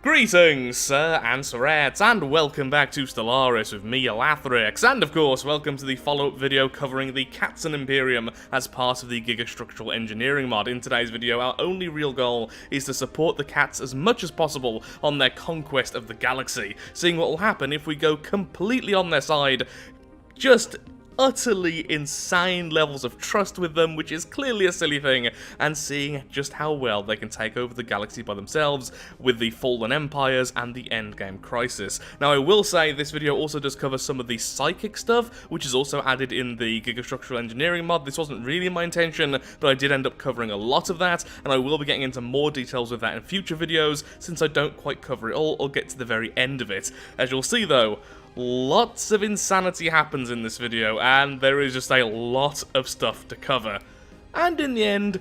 Greetings, sir and sirettes, and welcome back to Stellaris with me, Elathrix, and of course, welcome to the follow-up video covering the Katzen Imperium as part of the Gigastructural Engineering mod. In today's video, our only real goal is to support the Cats as much as possible on their conquest of the galaxy, seeing what will happen if we go completely on their side, just utterly insane levels of trust with them, which is clearly a silly thing, and seeing just how well they can take over the galaxy by themselves with the fallen empires and the endgame crisis. Now, I will say this video also does cover some of the psychic stuff, which is also added in the Gigastructural Engineering mod. This wasn't really my intention, but I did end up covering a lot of that, and I will be getting into more details with that in future videos, since I don't quite cover it all or get to the very end of it. As you'll see though, lots of insanity happens in this video, and there is just a lot of stuff to cover. And in the end,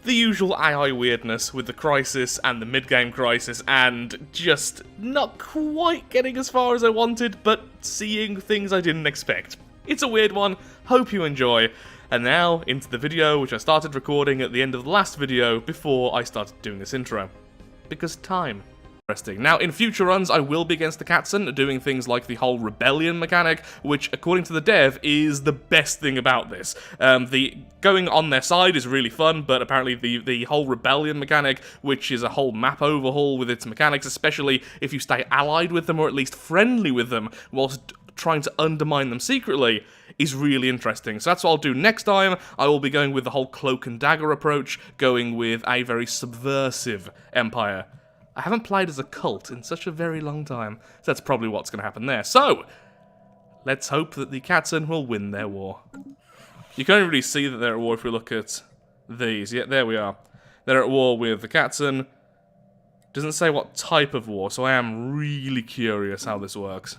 the usual AI weirdness with the crisis and the mid-game crisis, and just not quite getting as far as I wanted, but seeing things I didn't expect. It's a weird one, hope you enjoy. And now, into the video, which I started recording at the end of the last video before I started doing this intro. Because time. Now, in future runs, I will be against the Katzen, doing things like the whole rebellion mechanic, which, according to the dev, is the best thing about this. The going on their side is really fun, but apparently the whole rebellion mechanic, which is a whole map overhaul with its mechanics, especially if you stay allied with them, or at least friendly with them, whilst trying to undermine them secretly, is really interesting. So that's what I'll do next time. I will be going with the whole cloak and dagger approach, going with a very subversive empire. I haven't played as a cult in such a very long time, so that's probably what's going to happen there. So, let's hope that the Katzen will win their war. You can only really see that they're at war if we look at these. Yeah, there we are. They're at war with the Katzen. Doesn't say what type of war, so I am really curious how this works.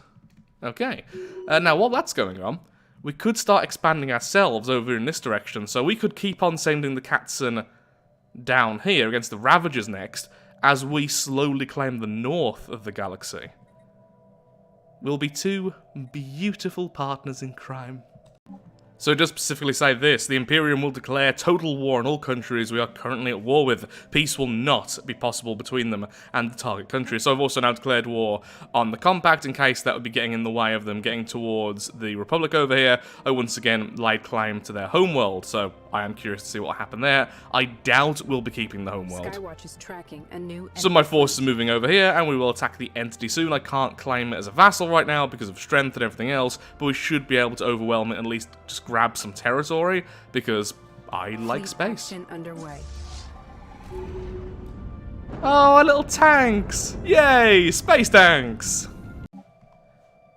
Okay. Now, while that's going on, we could start expanding ourselves over in this direction, so we could keep on sending the Katzen down here against the ravages next, as we slowly claim the north of the galaxy. We'll be two beautiful partners in crime. So just specifically say this, the Imperium will declare total war on all countries we are currently at war with. Peace will not be possible between them and the target country. So I've also now declared war on the Compact in case that would be getting in the way of them getting towards the Republic over here. I once again laid claim to their homeworld, so I am curious to see what will happen there. I doubt we'll be keeping the homeworld. Skywatch is tracking a new Some of my forces are moving over here, and we will attack the entity soon. I can't claim it as a vassal right now because of strength and everything else, but we should be able to overwhelm it and at least just grab some territory, because I like space. Underway. Oh, our little tanks! Yay! Space tanks!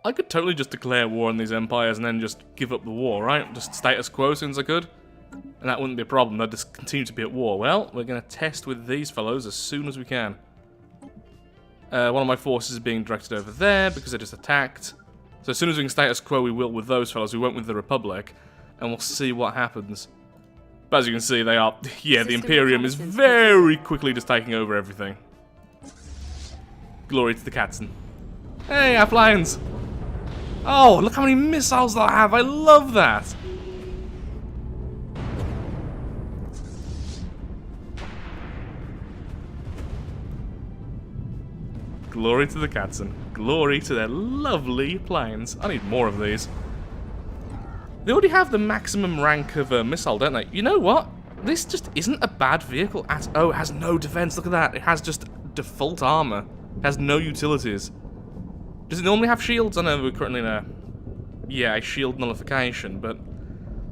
I could totally just declare war on these empires and then just give up the war, right? Just status quo as soon as I could. And that wouldn't be a problem, they'd just continue to be at war. Well, we're going to test with these fellows as soon as we can. One of my forces is being directed over there because they just attacked. So as soon as we can status quo, we will with those fellows. We won't with the Republic. And we'll see what happens. But as you can see, they are... Yeah, the Imperium is very quickly just taking over everything. Glory to the Katzen. Hey, our planes! Oh, look how many missiles they have! I love that! Glory to the Katzen. Glory to their lovely planes. I need more of these. They already have the maximum rank of missile, don't they? You know what? This just isn't a bad vehicle at... Oh, it has no defense. Look at that. It has just default armor. It has no utilities. Does it normally have shields? I know we're currently in a... Yeah, a shield nullification, but...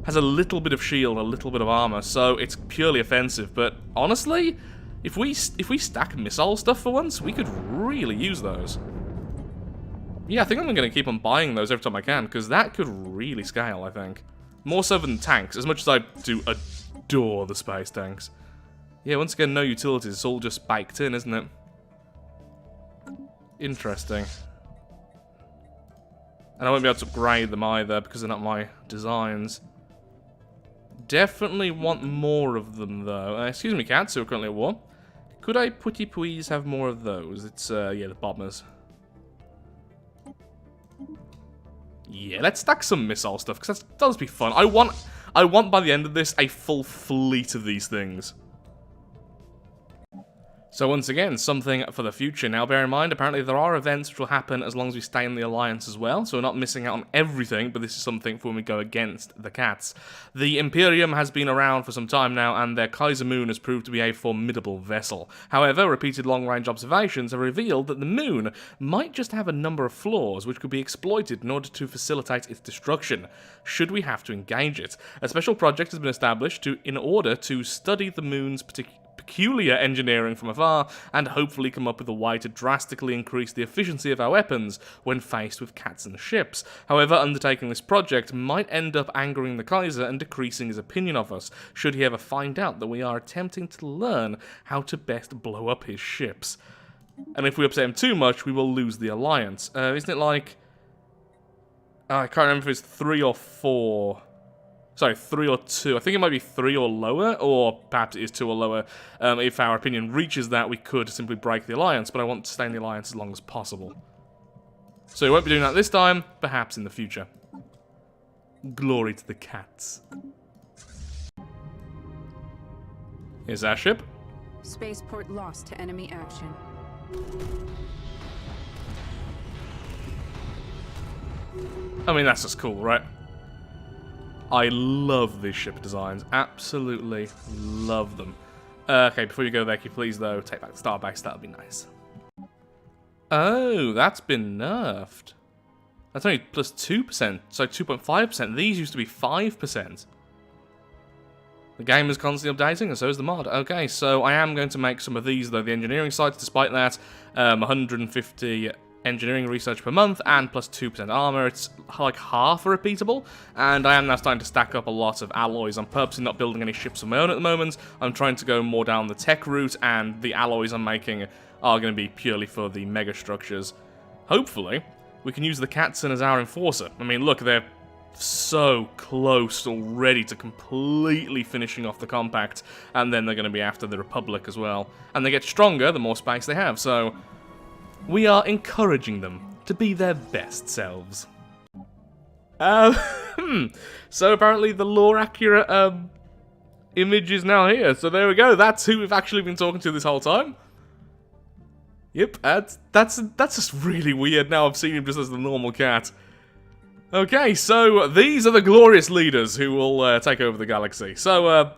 Has a little bit of shield, a little bit of armor, so it's purely offensive. But honestly, if we stack missile stuff for once, we could really use those. Yeah, I think I'm going to keep on buying those every time I can, because that could really scale, I think. More so than tanks, as much as I do adore the space tanks. Yeah, once again, no utilities, it's all just baked in, isn't it? Interesting. And I won't be able to upgrade them either, because they're not my designs. Definitely want more of them, though. Excuse me, cats, who are currently at war. Could I, putty please, have more of those? It's, yeah, the bombers. Yeah, let's stack some missile stuff, because that does be fun. I want by the end of this a full fleet of these things. So once again, something for the future. Now bear in mind, apparently there are events which will happen as long as we stay in the Alliance as well, so we're not missing out on everything, but this is something for when we go against the Cats. The Imperium has been around for some time now, and their Kaiser moon has proved to be a formidable vessel. However, repeated long-range observations have revealed that the moon might just have a number of flaws which could be exploited in order to facilitate its destruction, should we have to engage it. A special project has been established in order to study the moon's peculiar engineering from afar, and hopefully come up with a way to drastically increase the efficiency of our weapons when faced with Katzen ships. However, undertaking this project might end up angering the Kaiser and decreasing his opinion of us, should he ever find out that we are attempting to learn how to best blow up his ships. And if we upset him too much, we will lose the Alliance. Isn't it like... I can't remember if it's 3 or 4... Sorry, 3 or 2. I think it might be 3 or lower, or perhaps it is 2 or lower. If our opinion reaches that, we could simply break the Alliance, but I want to stay in the Alliance as long as possible. So we won't be doing that this time, perhaps in the future. Glory to the Cats. Here's our ship. Spaceport lost to enemy action. I mean, that's just cool, right? I love these ship designs. Absolutely love them. Okay, before you go there, can you please, though, take back the starbase? That would be nice. Oh, that's been nerfed. That's only plus 2%, so 2.5%. These used to be 5%. The game is constantly updating, and so is the mod. Okay, so I am going to make some of these, though. The engineering sites, despite that, 150... engineering research per month, and plus 2% armor. It's like half a repeatable, and I am now starting to stack up a lot of alloys. I'm purposely not building any ships of my own at the moment. I'm trying to go more down the tech route, and the alloys I'm making are going to be purely for the megastructures. Hopefully, we can use the Katzen as our enforcer. I mean, look, they're so close already to completely finishing off the compact, and then they're going to be after the Republic as well. And they get stronger the more space they have, so... we are encouraging them to be their best selves. So apparently the lore-accurate image is now here. So there we go. That's who we've actually been talking to this whole time. Yep, that's just really weird. Now I've seen him just as the normal cat. Okay, so these are the glorious leaders who will take over the galaxy. So,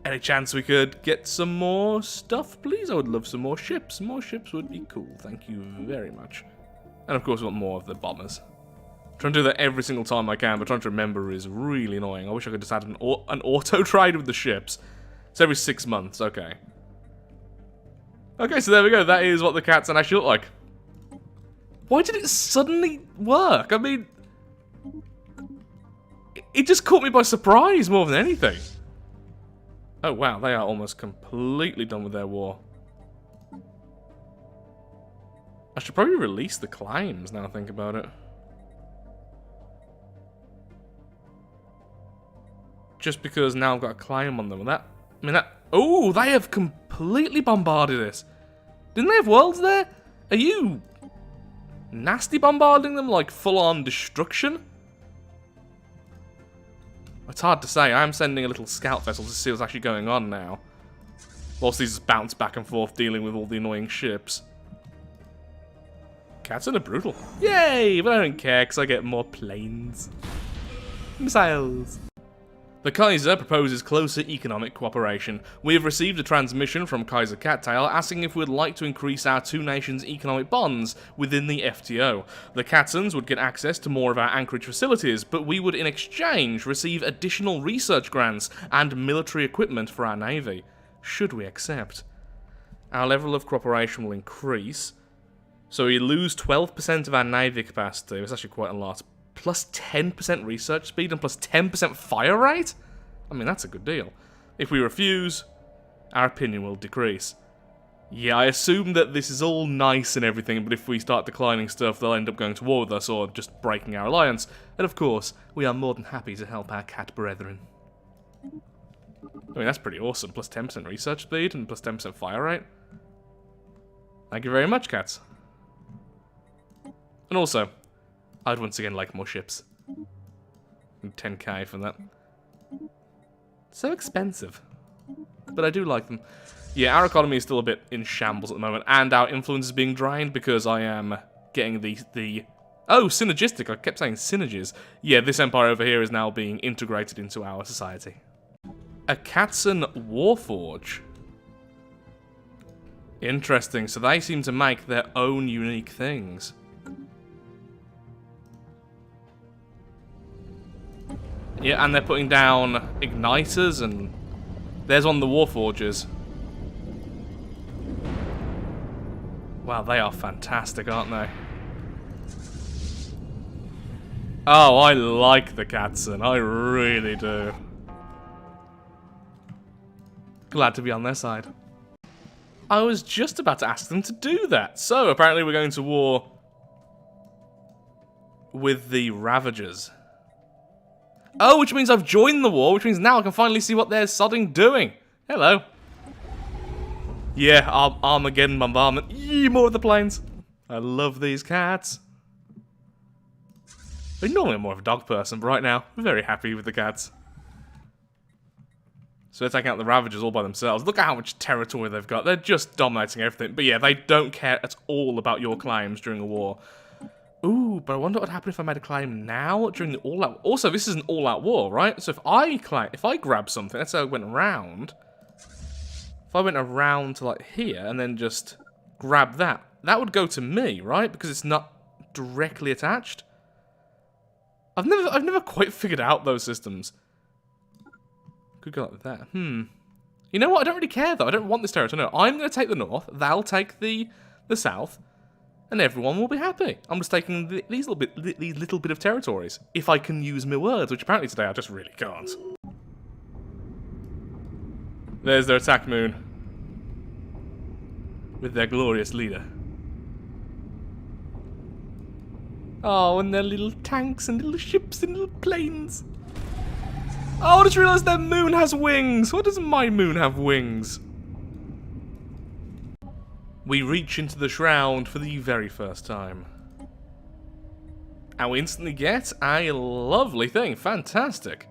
any chance we could get some more stuff, please? I would love some more ships. More ships would be cool. Thank you very much. And of course, we want more of the bombers. Trying to do that every single time I can, but trying to remember is really annoying. I wish I could just add an auto trade with the ships. It's every 6 months. Okay. Okay, so there we go. That is what the Katzen actually look like. Why did it suddenly work? I mean, it just caught me by surprise more than anything. Oh wow, they are almost completely done with their war. I should probably release the claims now I think about it. Just because now I've got a claim on them. Oh, they have completely bombarded us. Didn't they have worlds there? Are you nasty bombarding them like full-on destruction? It's hard to say. I'm sending a little scout vessel to see what's actually going on now. Whilst these bounce back and forth dealing with all the annoying ships. Katzen are brutal. Yay! But I don't care because I get more planes. Missiles. The Kaiser proposes closer economic cooperation. We have received a transmission from Kaiser Cattail asking if we would like to increase our two nations' economic bonds within the FTO. The Katzens would get access to more of our Anchorage facilities, but we would in exchange receive additional research grants and military equipment for our navy. Should we accept? Our level of cooperation will increase, so we lose 12% of our navy capacity. It's actually quite a lot. Plus 10% research speed and plus 10% fire rate? I mean, that's a good deal. If we refuse, our opinion will decrease. Yeah, I assume that this is all nice and everything, but if we start declining stuff, they'll end up going to war with us or just breaking our alliance. And of course, we are more than happy to help our cat brethren. I mean, that's pretty awesome. Plus 10% research speed and plus 10% fire rate. Thank you very much, cats. And also, I'd once again like more ships. 10k for that. So expensive. but I do like them. Yeah, our economy is still a bit in shambles at the moment, and our influence is being drained because I am getting the... Oh, synergistic. I kept saying synergies. Yeah, this empire over here is now being integrated into our society. A Katzen Warforge. Interesting. So they seem to make their own unique things. Yeah, and they're putting down igniters, and there's one of the Warforges. Wow, they are fantastic, aren't they? Oh, I like the Katzen. I really do. Glad to be on their side. I was just about to ask them to do that. So, apparently we're going to war with the ravages. Oh, which means I've joined the war, which means now I can finally see what they're sodding doing. Hello. Yeah, Armageddon bombardment. Yee, more of the planes. I love these cats. But normally I'm more of a dog person, but right now, I'm very happy with the cats. So they're taking out the Ravagers all by themselves. Look at how much territory they've got. They're just dominating everything. But yeah, they don't care at all about your claims during a war. Ooh, but I wonder what would happen if I made a claim now during the all-out... Also, this is an all-out war, right? So if I grab something, let's say I went around... If I went around to, like, here and then just grab that, that would go to me, right? Because it's not directly attached. I've never quite figured out those systems. Could go like that. You know what? I don't really care, though. I don't want this territory. No, I'm going to take the north. They'll take the south. And everyone will be happy. I'm just taking these little bit of territories. If I can use my words, which apparently today I just really can't. There's their attack moon. With their glorious leader. Oh, and their little tanks and little ships and little planes. Oh, I just realised their moon has wings. Why doesn't my moon have wings? We reach into the Shroud for the very first time. And we instantly get a lovely thing. Fantastic.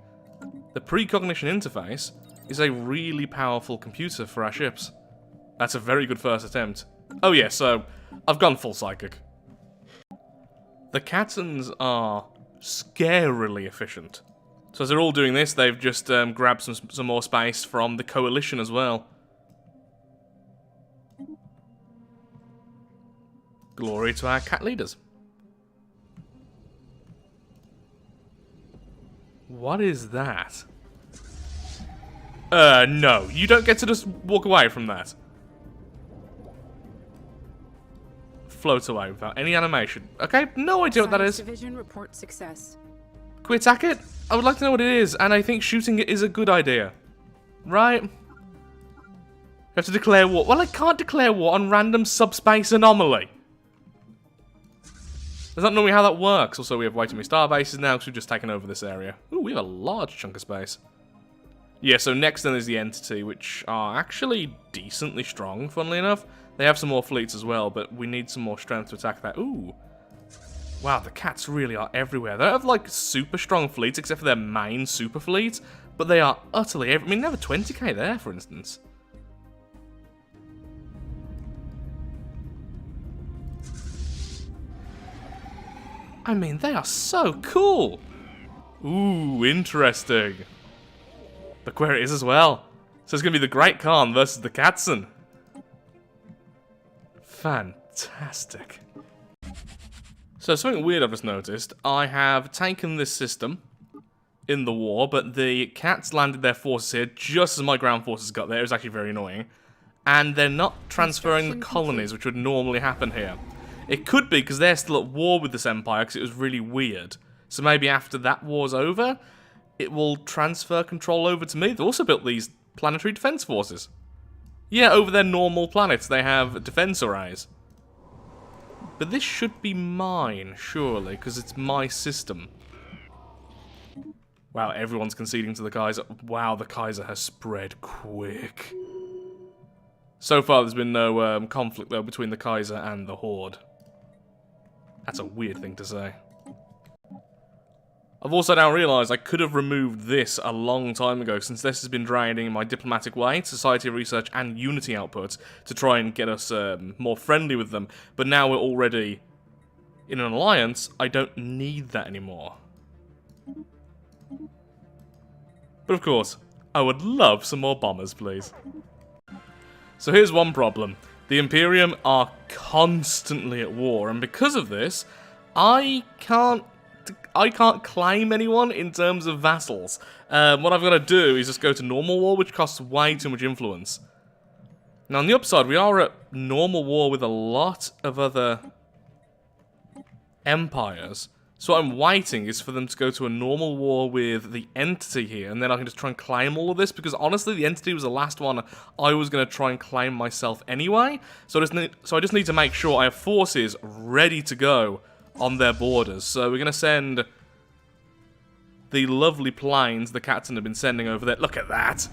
The precognition interface is a really powerful computer for our ships. That's a very good first attempt. Oh yeah, so I've gone full psychic. The Katzens are scarily efficient. So as they're all doing this, they've just grabbed some more space from the Coalition as well. Glory to our cat leaders. What is that? No. You don't get to just walk away from that. Float away without any animation. Okay, no idea what that is. Division report success. Can we attack it? I would like to know what it is, and I think shooting it is a good idea. Right? You have to declare war. Well, I can't declare war on random subspace anomaly. That's not normally how that works. Also, we have way too many star bases now because we've just taken over this area. Ooh, we have a large chunk of space. Yeah, so next then is the Entity, which are actually decently strong, funnily enough. They have some more fleets as well, but we need some more strength to attack that. Ooh. Wow, the cats really are everywhere. They don't have, like, super strong fleets, except for their main super fleet, but they are utterly I mean, they have a 20k there, for instance. I mean, they are so cool. Ooh, interesting. Look where it is as well. So it's going to be the Great Khan versus the Katzen. Fantastic. So something weird I've just noticed. I have taken this system in the war, but the cats landed their forces here just as my ground forces got there. It was actually very annoying. And they're not transferring the colonies, which would normally happen here. It could be because they're still at war with this empire because it was really weird. So maybe after that war's over, it will transfer control over to me. They've also built these planetary defense forces. Yeah, over their normal planets they have defense arrays. But this should be mine, surely, because it's my system. Wow, everyone's conceding to the Kaiser. Wow, the Kaiser has spread quick. So far there's been no conflict, though, between the Kaiser and the Horde. That's a weird thing to say. I've also now realised I could have removed this a long time ago, since this has been draining my diplomatic way, society research, and unity output to try and get us more friendly with them. But now we're already in an alliance, I don't need that anymore. But of course, I would love some more bombers, please. So here's one problem. The Imperium are constantly at war, and because of this, I can't claim anyone in terms of vassals. What I've got to do is just go to normal war, which costs way too much influence. Now on the upside, we are at normal war with a lot of other empires. So what I'm waiting is for them to go to a normal war with the entity here, and then I can just try and claim all of this, because honestly, the entity was the last one I was going to try and claim myself anyway. So I just need to make sure I have forces ready to go on their borders. So we're going to send the lovely planes the Katzen have been sending over there. Look at that!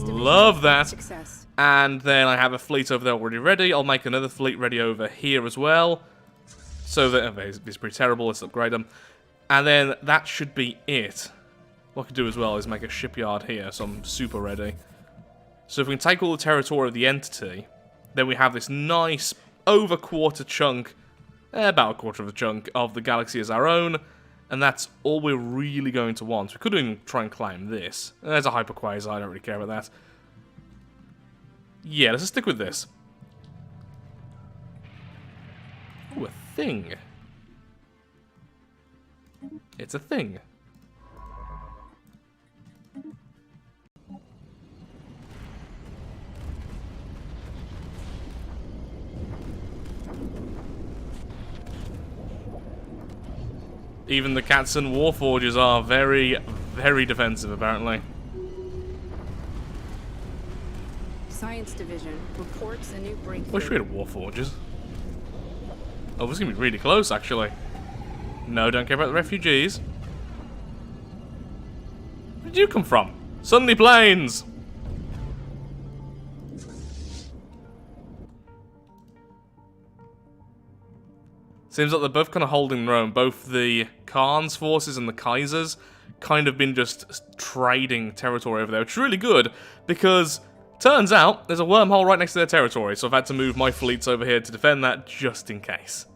Love that! Success. And then I have a fleet over there already ready. I'll make another fleet ready over here as well. So that it's pretty terrible. Let's upgrade them, and then that should be it. What I could do as well is make a shipyard here, so I'm super ready. So if we can take all the territory of the entity, then we have this nice over quarter chunk, about a quarter of a chunk of the galaxy as our own, and that's all we're really going to want. We could even try and claim this. There's a hyperquasar. I don't really care about that. Yeah, let's just stick with this. Ooh, a thing. It's a thing. Even the Katzen Warforges are very, very defensive, apparently. Science Division reports a new breakthrough. Wish we had Warforges. Oh, this is going to be really close, actually. No, don't care about the refugees. Where did you come from? Sunny Plains! Seems like they're both kind of holding their own. Both the Khan's forces and the Kaiser's kind of been just trading territory over there, which is really good, because turns out there's a wormhole right next to their territory, so I've had to move my fleets over here to defend that just in case.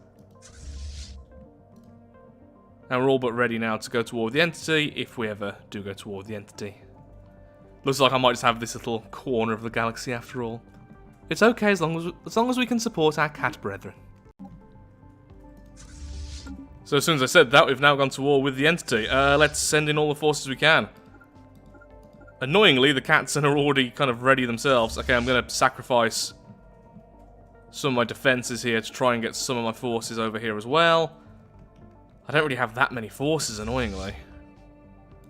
And we're all but ready now to go to war with the entity, if we ever do go to war with the entity. Looks like I might just have this little corner of the galaxy after all. It's okay as long as we can support our cat brethren. So as soon as I said that, we've now gone to war with the entity. Let's send in all the forces we can. Annoyingly, the Katzen are already kind of ready themselves. Okay, I'm going to sacrifice some of my defenses here to try and get some of my forces over here as well. I don't really have that many forces, annoyingly.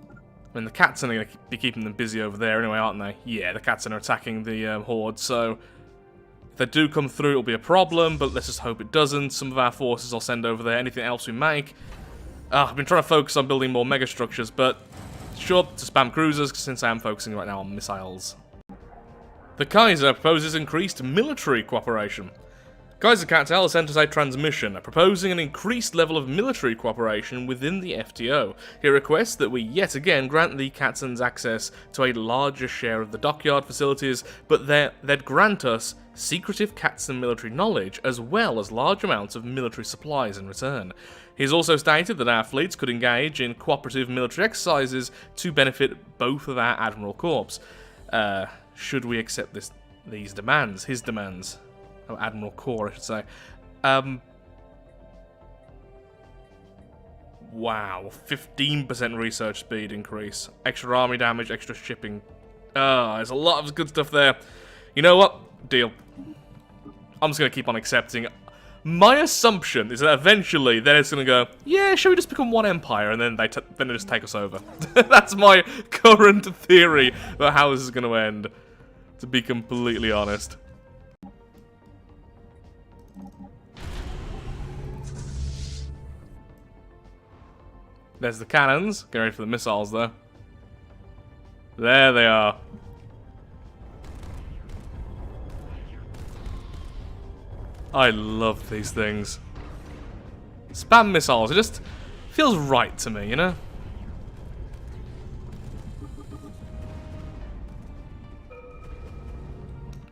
I mean, the Katzen are going to be keeping them busy over there anyway, aren't they? Yeah, the Katzen are attacking the Horde, so if they do come through, it'll be a problem, but let's just hope it doesn't. Some of our forces I'll send over there. Anything else we make. I've been trying to focus on building more megastructures, but sure, to spam cruisers, since I am focusing right now on missiles. The Kaiser proposes increased military cooperation. Kaiser Cartel has sent us a transmission proposing an increased level of military cooperation within the FTO. He requests that we yet again grant the Katzens access to a larger share of the dockyard facilities, but they'd grant us secretive Katzen military knowledge as well as large amounts of military supplies in return. He has also stated that our fleets could engage in cooperative military exercises to benefit both of our Admiral Corps. Should we accept these demands? His demands. Oh, Admiral Corps, I should say. Wow, 15% research speed increase. Extra army damage, extra shipping. There's a lot of good stuff there. You know what? Deal. I'm just going to keep on accepting. My assumption is that eventually they're just going to go, yeah, shall we just become one empire, and then they just take us over. That's my current theory about how this is going to end, to be completely honest. There's the cannons. Get ready for the missiles, though. There they are. I love these things. Spam missiles. Feels right to me, you know?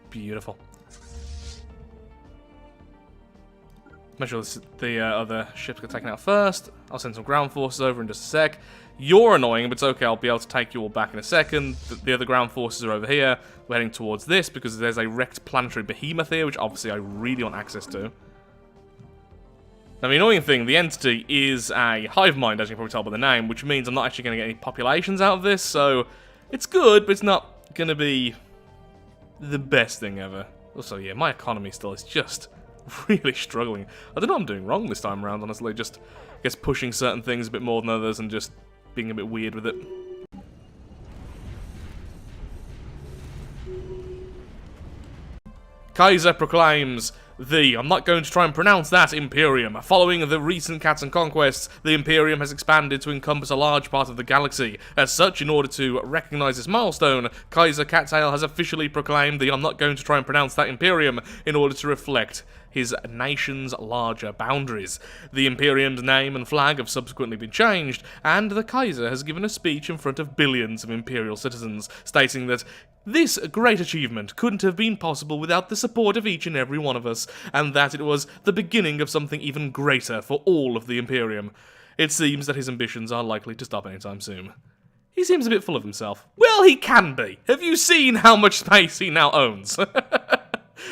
Beautiful. Make sure the other ships get taken out first. I'll send some ground forces over in just a sec. You're annoying, but it's okay. I'll be able to take you all back in a second. The other ground forces are over here. We're heading towards this because there's a wrecked planetary behemoth here, which obviously I really want access to. Now, the annoying thing, the entity is a hive mind, as you can probably tell by the name, which means I'm not actually going to get any populations out of this, so it's good, but it's not going to be the best thing ever. Also, yeah, my economy still is just really struggling. I don't know what I'm doing wrong this time around, honestly. Just, I guess, pushing certain things a bit more than others and just being a bit weird with it. Kaiser proclaims I'm not going to try and pronounce that, Imperium. Following the recent Katzen conquests, the Imperium has expanded to encompass a large part of the galaxy. As such, in order to recognize this milestone, Kaiser Cattail has officially proclaimed I'm not going to try and pronounce that, Imperium, in order to reflect his nation's larger boundaries. The Imperium's name and flag have subsequently been changed, and the Kaiser has given a speech in front of billions of Imperial citizens, stating that this great achievement couldn't have been possible without the support of each and every one of us, and that it was the beginning of something even greater for all of the Imperium. It seems that his ambitions are likely to stop anytime soon. He seems a bit full of himself. Well, he can be. Have you seen how much space he now owns?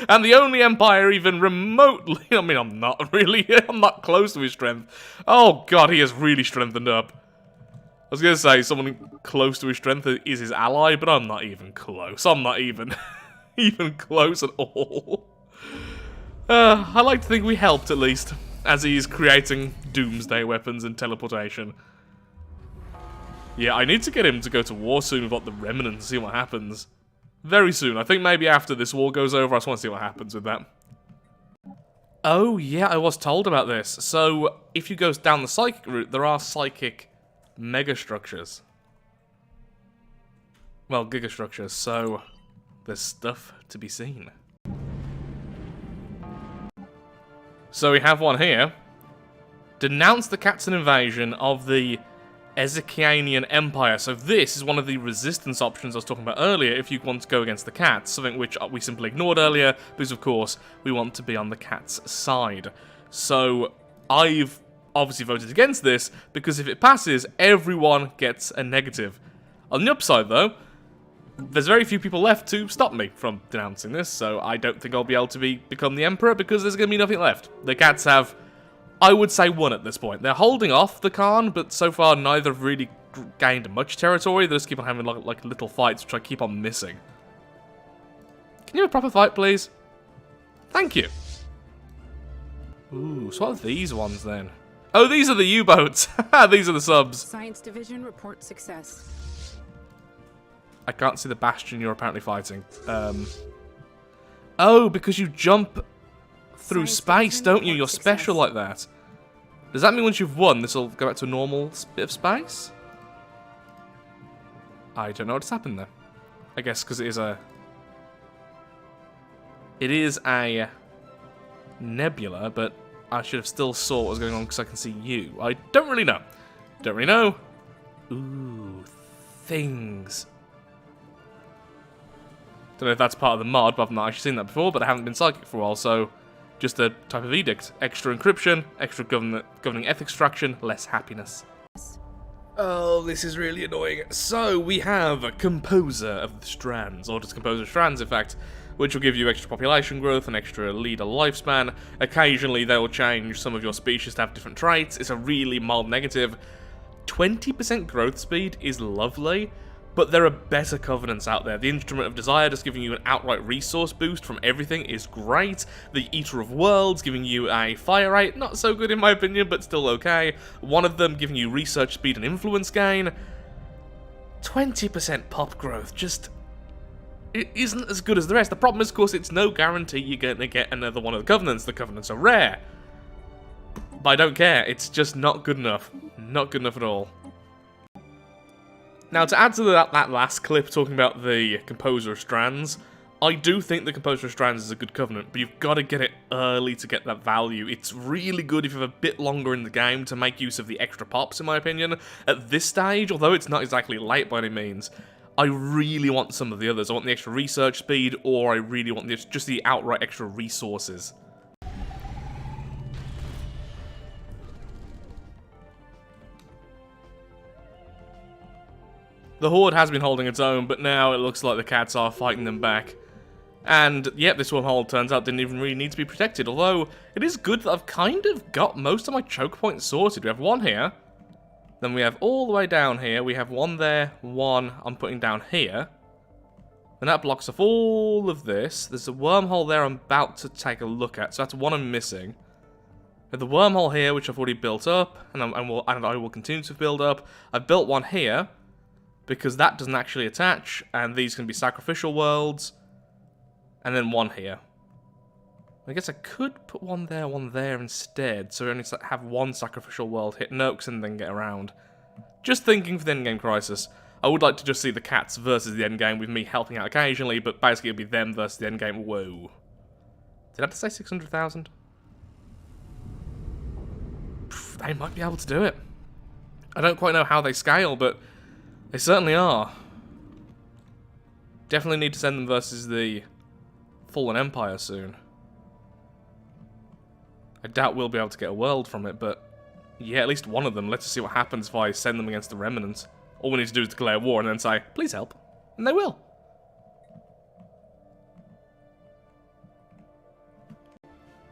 And the only empire even remotely... I mean, I'm not close to his strength. Oh god, he has really strengthened up. I was going to say someone close to his strength is his ally, but I'm not even close. I'm not even close at all. I like to think we helped at least, as he's creating doomsday weapons and teleportation. Yeah, I need to get him to go to war soon with the remnants and see what happens. Very soon. I think maybe after this war goes over, I just want to see what happens with that. Oh, yeah, I was told about this. So, if you go down the psychic route, there are psychic megastructures. Well, gigastructures, so there's stuff to be seen. So we have one here. Denounce the Katzen invasion of the Ezekianian Empire. So this is one of the resistance options I was talking about earlier if you want to go against the cats, something which we simply ignored earlier because of course we want to be on the cat's side. So I've obviously voted against this because if it passes, everyone gets a negative. On the upside though, there's very few people left to stop me from denouncing this, so I don't think I'll be able to become the Emperor because there's going to be nothing left. The cats have, I would say, won at this point. They're holding off the Khan, but so far neither have really gained much territory. They just keep on having like little fights, which I keep on missing. Can you have a proper fight, please? Thank you. Ooh, so what are these ones then? Oh, these are the U-boats. These are the subs. Science Division reports success. I can't see the bastion you're apparently fighting. Oh, because you jump through space, don't you? You're special like that. Does that mean once you've won, this will go back to a normal bit of space? I don't know what's happened there. I guess because it is a... It is a nebula, but I should have still saw what was going on because I can see you. I don't really know. Don't really know. Ooh, things. Don't know if that's part of the mod, but I've not actually seen that before, but I haven't been psychic for a while, so just a type of edict. Extra encryption, extra governing ethics extraction, less happiness. Oh, this is really annoying. So, we have a Composer of the Strands, or just Composer of Strands, in fact, which will give you extra population growth and extra leader lifespan. Occasionally, they will change some of your species to have different traits. It's a really mild negative. 20% growth speed is lovely, but there are better covenants out there. The Instrument of Desire just giving you an outright resource boost from everything is great. The Eater of Worlds giving you a fire rate, not so good in my opinion, but still okay. One of them giving you research speed and influence gain. 20% pop growth, just... it isn't as good as the rest. The problem is, of course, it's no guarantee you're going to get another one of the Covenants. The Covenants are rare. But I don't care. It's just not good enough. Not good enough at all. Now, to add to that last clip talking about the Composer of Strands, I do think the Composer of Strands is a good covenant, but you've got to get it early to get that value. It's really good if you have a bit longer in the game to make use of the extra pops, in my opinion. At this stage, although it's not exactly late by any means, I really want some of the others. I want the extra research speed, or I really want just the outright extra resources. The Horde has been holding its own, but now it looks like the cats are fighting them back. And, yep, this wormhole turns out didn't even really need to be protected, although it is good that I've kind of got most of my choke points sorted. We have one here, then we have all the way down here, we have one there, one I'm putting down here, and that blocks off all of this. There's a wormhole there I'm about to take a look at, so that's one I'm missing. There's the wormhole here, which I've already built up, and I will continue to build up. I've built one here, because that doesn't actually attach, and these can be sacrificial worlds. And then one here. I guess I could put one there instead, so we only have one sacrificial world hit Noakes and then get around. Just thinking for the endgame crisis. I would like to just see the cats versus the endgame with me helping out occasionally, but basically it'll be them versus the endgame. Whoa. Did I have to say 600,000? They might be able to do it. I don't quite know how they scale, but they certainly are. Definitely need to send them versus the Fallen Empire soon. I doubt we'll be able to get a world from it, but yeah, at least one of them. Let's see what happens if I send them against the Remnant. All we need to do is declare war and then say, please help. And they will.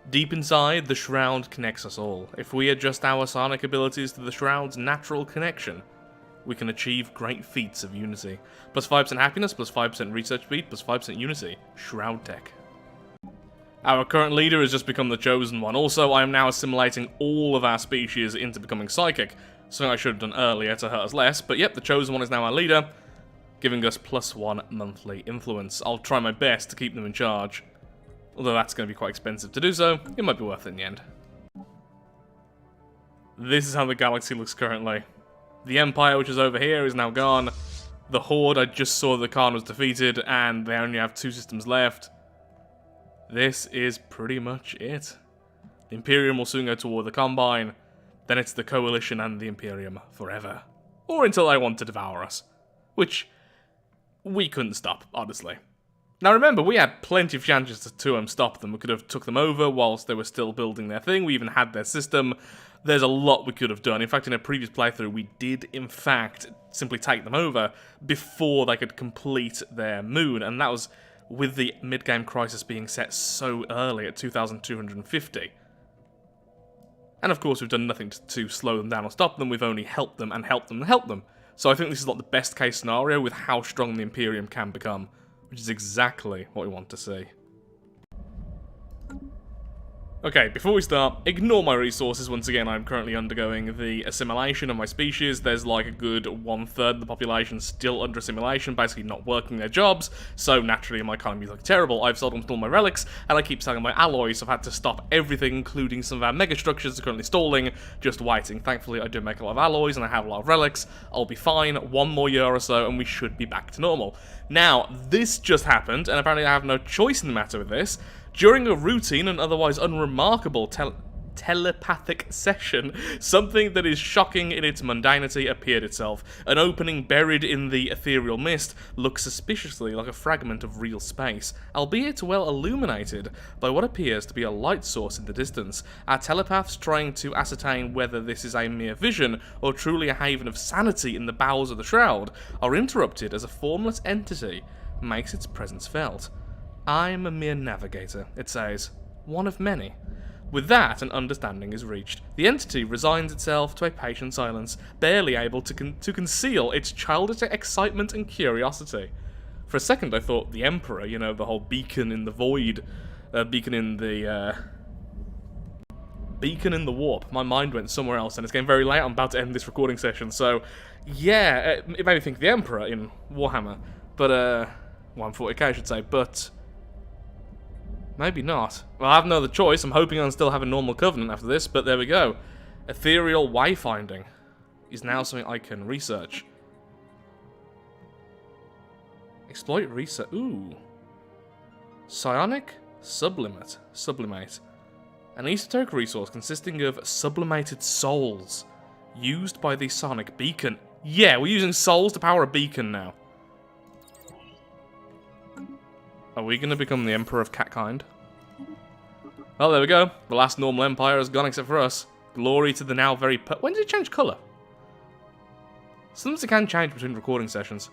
Deep inside, the Shroud connects us all. If we adjust our psionic abilities to the Shroud's natural connection, we can achieve great feats of unity. Plus 5% happiness, plus 5% research speed, plus 5% unity. Shroud tech. Our current leader has just become the Chosen One. Also, I am now assimilating all of our species into becoming psychic. Something I should have done earlier to hurt us less, but yep, the Chosen One is now our leader, giving us +1 monthly influence. I'll try my best to keep them in charge. Although that's going to be quite expensive to do so, it might be worth it in the end. This is how the galaxy looks currently. The Empire, which is over here, is now gone. The Horde, I just saw the Khan was defeated, and they only have 2 systems left. This is pretty much it. The Imperium will soon go toward the Combine, then it's the Coalition and the Imperium forever. Or until they want to devour us. Which, we couldn't stop, honestly. Now remember, we had plenty of chances to stop them. We could have took them over whilst they were still building their thing. We even had their system. There's a lot we could have done. In fact, in a previous playthrough, we did, in fact, simply take them over before they could complete their moon. And that was with the mid-game crisis being set so early at 2,250. And of course, we've done nothing to slow them down or stop them. We've only helped them and helped them and helped them. So I think this is like the best case scenario with how strong the Imperium can become. Which is exactly what we want to see. Okay, before we start, ignore my resources. Once again, I'm currently undergoing the assimilation of my species. There's like a good 1/3 of the population still under assimilation, basically not working their jobs, so naturally my economy is looking terrible. I've sold almost all my relics, and I keep selling my alloys, so I've had to stop everything, including some of our megastructures are currently stalling, just waiting. Thankfully, I do make a lot of alloys, and I have a lot of relics. I'll be fine, 1 more year or so, and we should be back to normal. Now, this just happened, and apparently I have no choice in the matter with this. During a routine and otherwise unremarkable telepathic session, something that is shocking in its mundanity appeared itself. An opening buried in the ethereal mist looks suspiciously like a fragment of real space, albeit well illuminated by what appears to be a light source in the distance. Our telepaths trying to ascertain whether this is a mere vision or truly a haven of sanity in the bowels of the Shroud are interrupted as a formless entity makes its presence felt. I'm a mere navigator, it says. One of many. With that, an understanding is reached. The entity resigns itself to a patient silence, barely able to conceal its childish excitement and curiosity. For a second I thought the Emperor, you know, the whole beacon in the void, beacon in the warp. My mind went somewhere else, and it's getting very late. I'm about to end this recording session, so yeah, it made me think of the Emperor in Warhammer, but, 140k I should say, but maybe not. Well, I have no other choice. I'm hoping I'll still have a normal covenant after this, but there we go. Ethereal wayfinding is now something I can research. Exploit research. Ooh. Psionic Sublimate. Sublimate. An esoteric resource consisting of sublimated souls used by the sonic beacon. Yeah, we're using souls to power a beacon now. Are we going to become the Emperor of Catkind? Well, there we go. The last normal empire has gone except for us. Glory to the now very... When did it change colour? Sometimes it can change between recording sessions.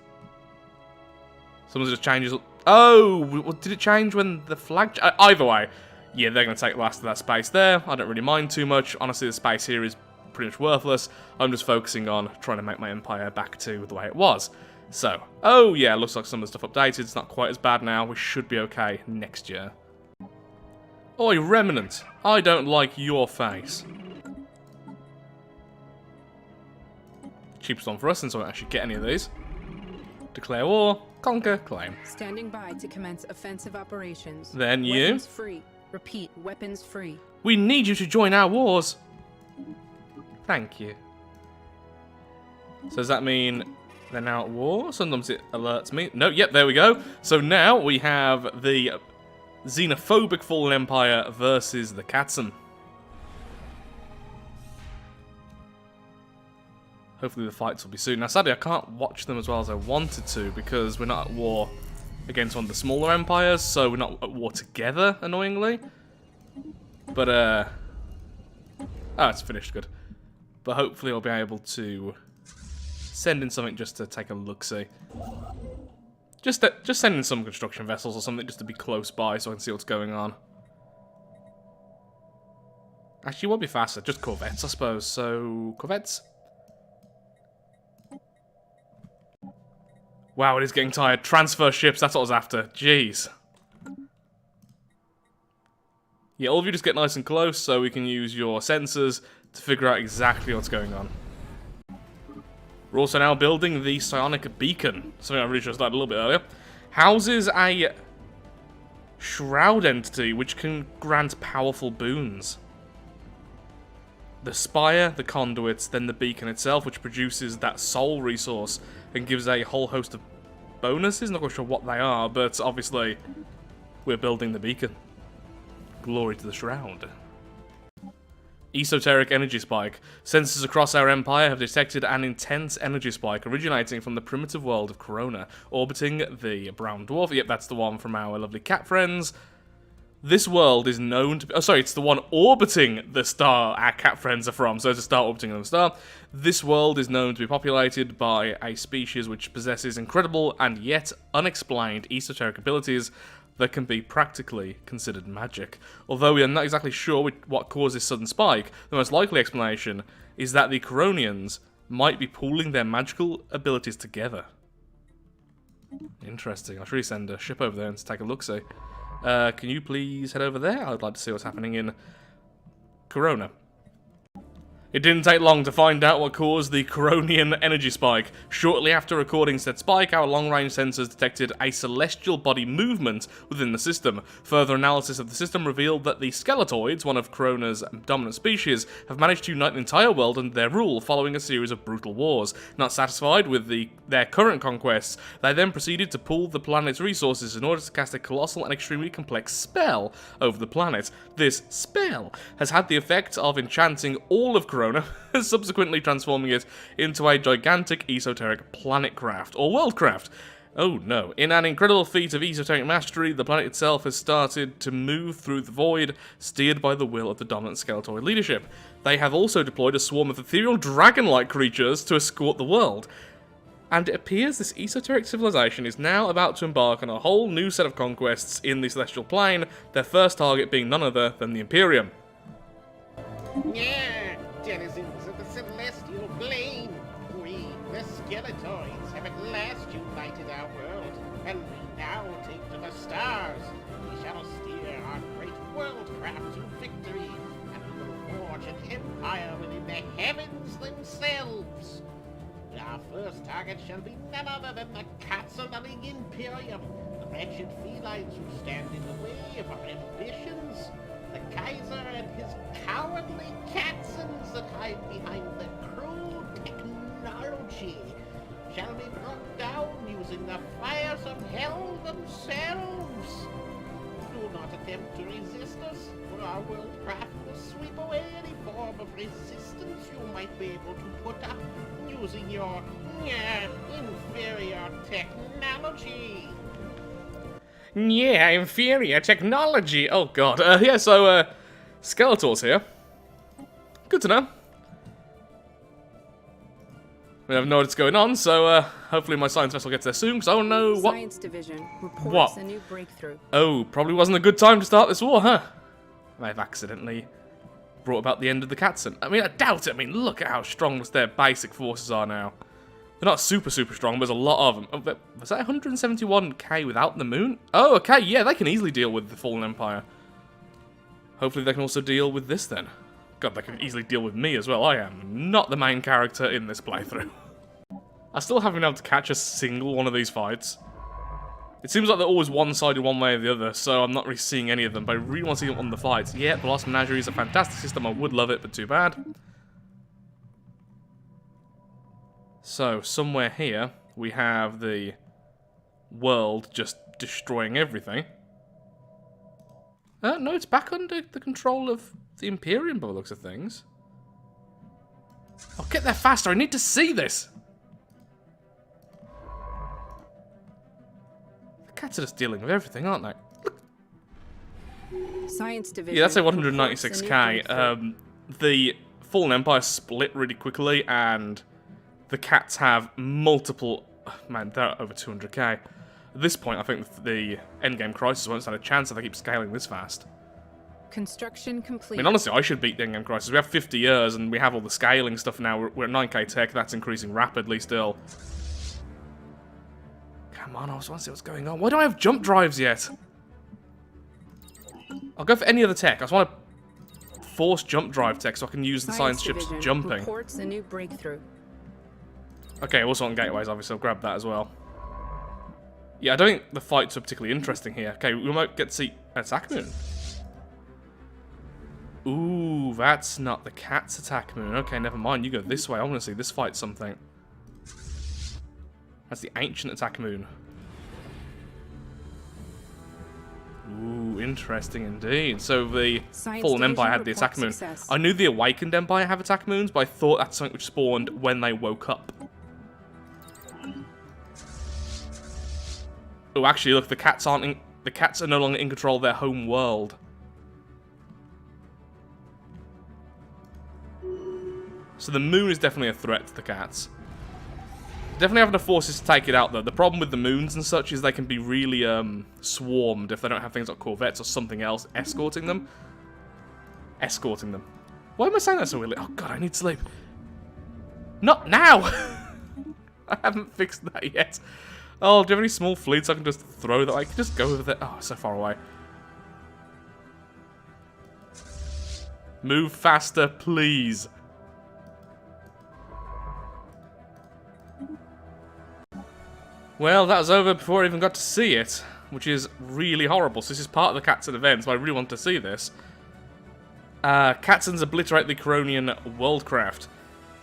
Sometimes it just changes... Oh! Did it change when the flag... Either way. Yeah, they're going to take the last of that space there. I don't really mind too much. Honestly, the space here is pretty much worthless. I'm just focusing on trying to make my empire back to the way it was. So, oh yeah, looks like some of the stuff updated. It's not quite as bad now. We should be okay next year. Oi, Remnant. I don't like your face. Cheapest one for us since I won't actually get any of these. Declare war. Conquer. Claim. Standing by to commence offensive operations. Then you. Weapons free. Repeat, weapons free. We need you to join our wars. Thank you. So does that mean they're now at war? Sometimes it alerts me. No, yep, there we go. So now we have the xenophobic Fallen Empire versus the Katzen. Hopefully the fights will be soon. Now sadly I can't watch them as well as I wanted to because we're not at war against one of the smaller empires, so we're not at war together, annoyingly. But oh, it's finished, good. But hopefully I'll be able to send in something just to take a look-see. Just send in some construction vessels or something just to be close by so I can see what's going on. Actually, what would be faster? Just corvettes, I suppose. So, corvettes? Wow, it is getting tired. Transfer ships, that's what I was after. Jeez. Yeah, all of you just get nice and close so we can use your sensors to figure out exactly what's going on. We're also now building the psionic beacon, something I really should have started a little bit earlier. Houses a Shroud entity which can grant powerful boons. The spire, the conduits, then the beacon itself, which produces that soul resource and gives a whole host of bonuses. Not quite sure what they are, but obviously we're building the beacon. Glory to the Shroud. Esoteric energy spike. Sensors across our empire have detected an intense energy spike originating from the primitive world of Corona, orbiting the brown dwarf. Yep, that's the one from our lovely cat friends. This world is known to be... Oh, sorry, it's the one orbiting the star our cat friends are from, so it's a star orbiting the star. This world is known to be populated by a species which possesses incredible and yet unexplained esoteric abilities that can be practically considered magic. Although we are not exactly sure what caused this sudden spike, the most likely explanation is that the Coronians might be pooling their magical abilities together. Interesting. I should really send a ship over there and take a look-see. Can you please head over there? I'd like to see what's happening in Corona. It didn't take long to find out what caused the Coronian energy spike. Shortly after recording said spike, our long-range sensors detected a celestial body movement within the system. Further analysis of the system revealed that the Skeletoids, one of Corona's dominant species, have managed to unite the entire world under their rule following a series of brutal wars. Not satisfied with their current conquests, they then proceeded to pool the planet's resources in order to cast a colossal and extremely complex spell over the planet. This spell has had the effect of enchanting all of Corona, subsequently transforming it into a gigantic esoteric planetcraft, or worldcraft. Oh no. In an incredible feat of esoteric mastery, the planet itself has started to move through the void, steered by the will of the dominant Skeletoid leadership. They have also deployed a swarm of ethereal dragon-like creatures to escort the world. And it appears this esoteric civilization is now about to embark on a whole new set of conquests in the celestial plane, their first target being none other than the Imperium. Yeah, denizens of the celestial plane, we, the Skeletoids, have at last united our world, and we now take to the stars. We shall steer our great worldcraft to victory, and we will forge an empire within the heavens themselves. Our first target shall be none other than the Katzen of the Imperium, the wretched felines who stand in the way of our ambitions. The Kaiser and his cowardly Katzens that hide behind the crude technology shall be brought down using the fires of hell themselves. not attempt to resist us, or our worldcraft will sweep away any form of resistance you might be able to put up using your inferior technology. Yeah, inferior technology. Oh god. Yeah, so, Skeletors here. Good to know. We have no idea what's going on, so, hopefully my science vessel gets there soon, because I don't know what... Science Division reports a new breakthrough. Oh, probably wasn't a good time to start this war, huh? I've accidentally brought about the end of the Katzen. I mean, I doubt it. I mean, look at how strong their basic forces are now. They're not super strong, but there's a lot of them. Oh, was that 171k without the moon? Oh, okay, yeah, they can easily deal with the Fallen Empire. Hopefully they can also deal with this then. God, they can easily deal with me as well. I am not the main character in this playthrough. I still haven't been able to catch a single one of these fights. It seems like they're always one-sided one way or the other, so I'm not really seeing any of them, but I really want to see them on the fights. Yeah, the Lost Menagerie is a fantastic system. I would love it, but too bad. So, somewhere here, we have the world just destroying everything. No, it's back under the control of the Imperium by the looks of things. Oh, get there faster! I need to see this! The cats are just dealing with everything, aren't they? Science Division. Yeah, that's a 196k. The Fallen Empire split really quickly, and the cats have multiple... Man, they're over 200k. At this point, I think the endgame crisis won't stand a chance if they keep scaling this fast. Construction complete. I mean, honestly, I should beat the endgame crisis. We have 50 years, and we have all the scaling stuff now. We're at 9k tech. That's increasing rapidly still. Come on, I just want to see what's going on. Why don't I have jump drives yet? I'll go for any other tech. I just want to force jump drive tech so I can use the science ships jumping. Reports a new breakthrough. Okay, also on gateways, obviously. I'll grab that as well. Yeah, I don't think the fights are particularly interesting here. Okay, we might get to see attack moon. Ooh, that's not the cat's attack moon. Okay, never mind. You go this way. I want to see this fight something. That's the ancient attack moon. Ooh, interesting indeed. So the Fallen Empire had the attack moon. I knew the Awakened Empire have attack moons, but I thought that's something which spawned when they woke up. Oh, actually, look, the cats aren't. The cats are no longer in control of their home world. So the moon is definitely a threat to the cats. Definitely have enough forces to take it out, though. The problem with the moons and such is they can be really swarmed if they don't have things like corvettes or something else escorting them. Escorting them. Why am I saying that so weirdly? Oh god, I need sleep. Not now! I haven't fixed that yet. Oh, do you have any small fleets I can just throw that I can just go over there? Oh, so far away. Move faster, please. Well, that was over before I even got to see it, which is really horrible. So this is part of the Katzen event, so I really want to see this. Katzens obliterate the Coronian worldcraft.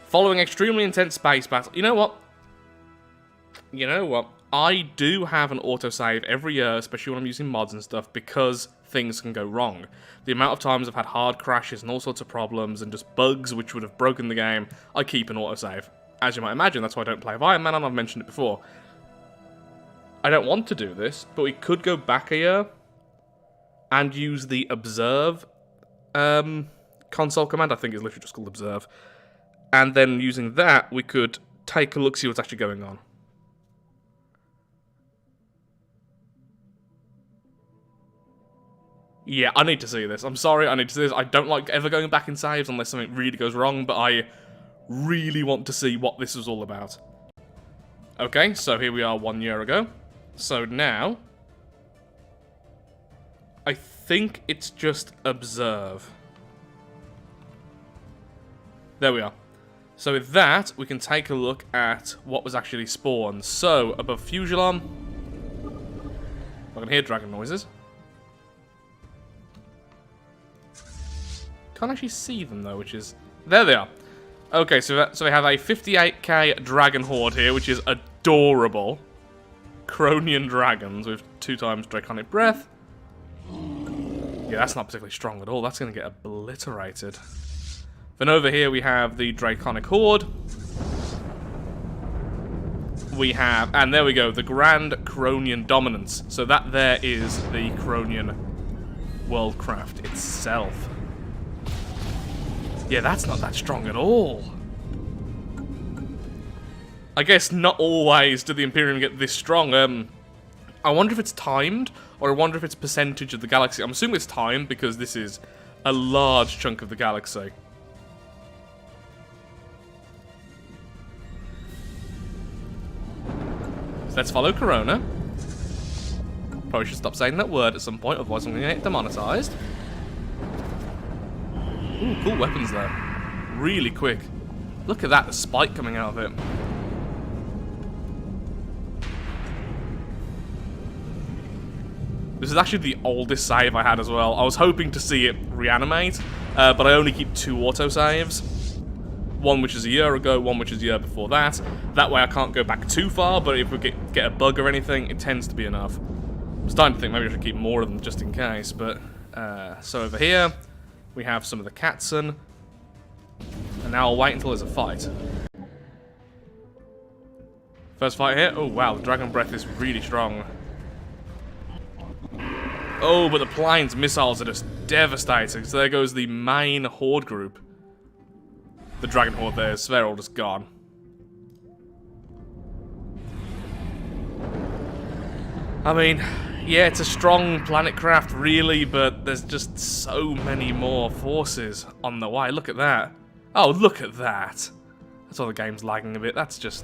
Following extremely intense space battle. You know what? You know what? I do have an autosave every year, especially when I'm using mods and stuff, because things can go wrong. The amount of times I've had hard crashes and all sorts of problems and just bugs which would have broken the game, I keep an autosave. As you might imagine, that's why I don't play with Iron Man, and I've mentioned it before. I don't want to do this, but we could go back a year and use the observe console command. I think it's literally just called observe. And then using that, we could take a look, see what's actually going on. Yeah, I need to see this. I'm sorry, I need to see this. I don't like ever going back in saves unless something really goes wrong, but I really want to see what this was all about. Okay, so here we are 1 year ago. So now, I think it's just observe. There we are. So with that, we can take a look at what was actually spawned. So, above Fusilon, I can hear dragon noises. Can't actually see them though, which is... There they are. Okay, so we have a 58k dragon horde here, which is adorable. Coronian dragons with 2 times draconic breath. Yeah, that's not particularly strong at all. That's going to get obliterated. Then over here we have the Draconic Horde. We have, and there we go, the Grand Coronian Dominance. So that there is the Coronian worldcraft itself. Yeah, that's not that strong at all. I guess not always do the Imperium get this strong. I wonder if it's timed, or I wonder if it's percentage of the galaxy. I'm assuming it's timed because this is a large chunk of the galaxy. So let's follow Corona. Probably should stop saying that word at some point, otherwise I'm going to get demonetized. Ooh, cool weapons there. Really quick. Look at that, the spike coming out of it. This is actually the oldest save I had as well. I was hoping to see it reanimate, but I only keep 2 autosaves. One which is a year ago, one which is a year before that. That way I can't go back too far, but if we get a bug or anything, it tends to be enough. I'm starting to think maybe I should keep more of them just in case, but... so over here, we have some of the Katzen. And now I'll wait until there's a fight. First fight here. Oh wow, the Dragon Breath is really strong. Oh, but the Pline's missiles are just devastating. So there goes the main Horde group. The Dragon Horde there, so they're all just gone. I mean, yeah, it's a strong planet craft, really, but there's just so many more forces on the way. Look at that. Oh, look at that. That's why the game's lagging a bit. That's just...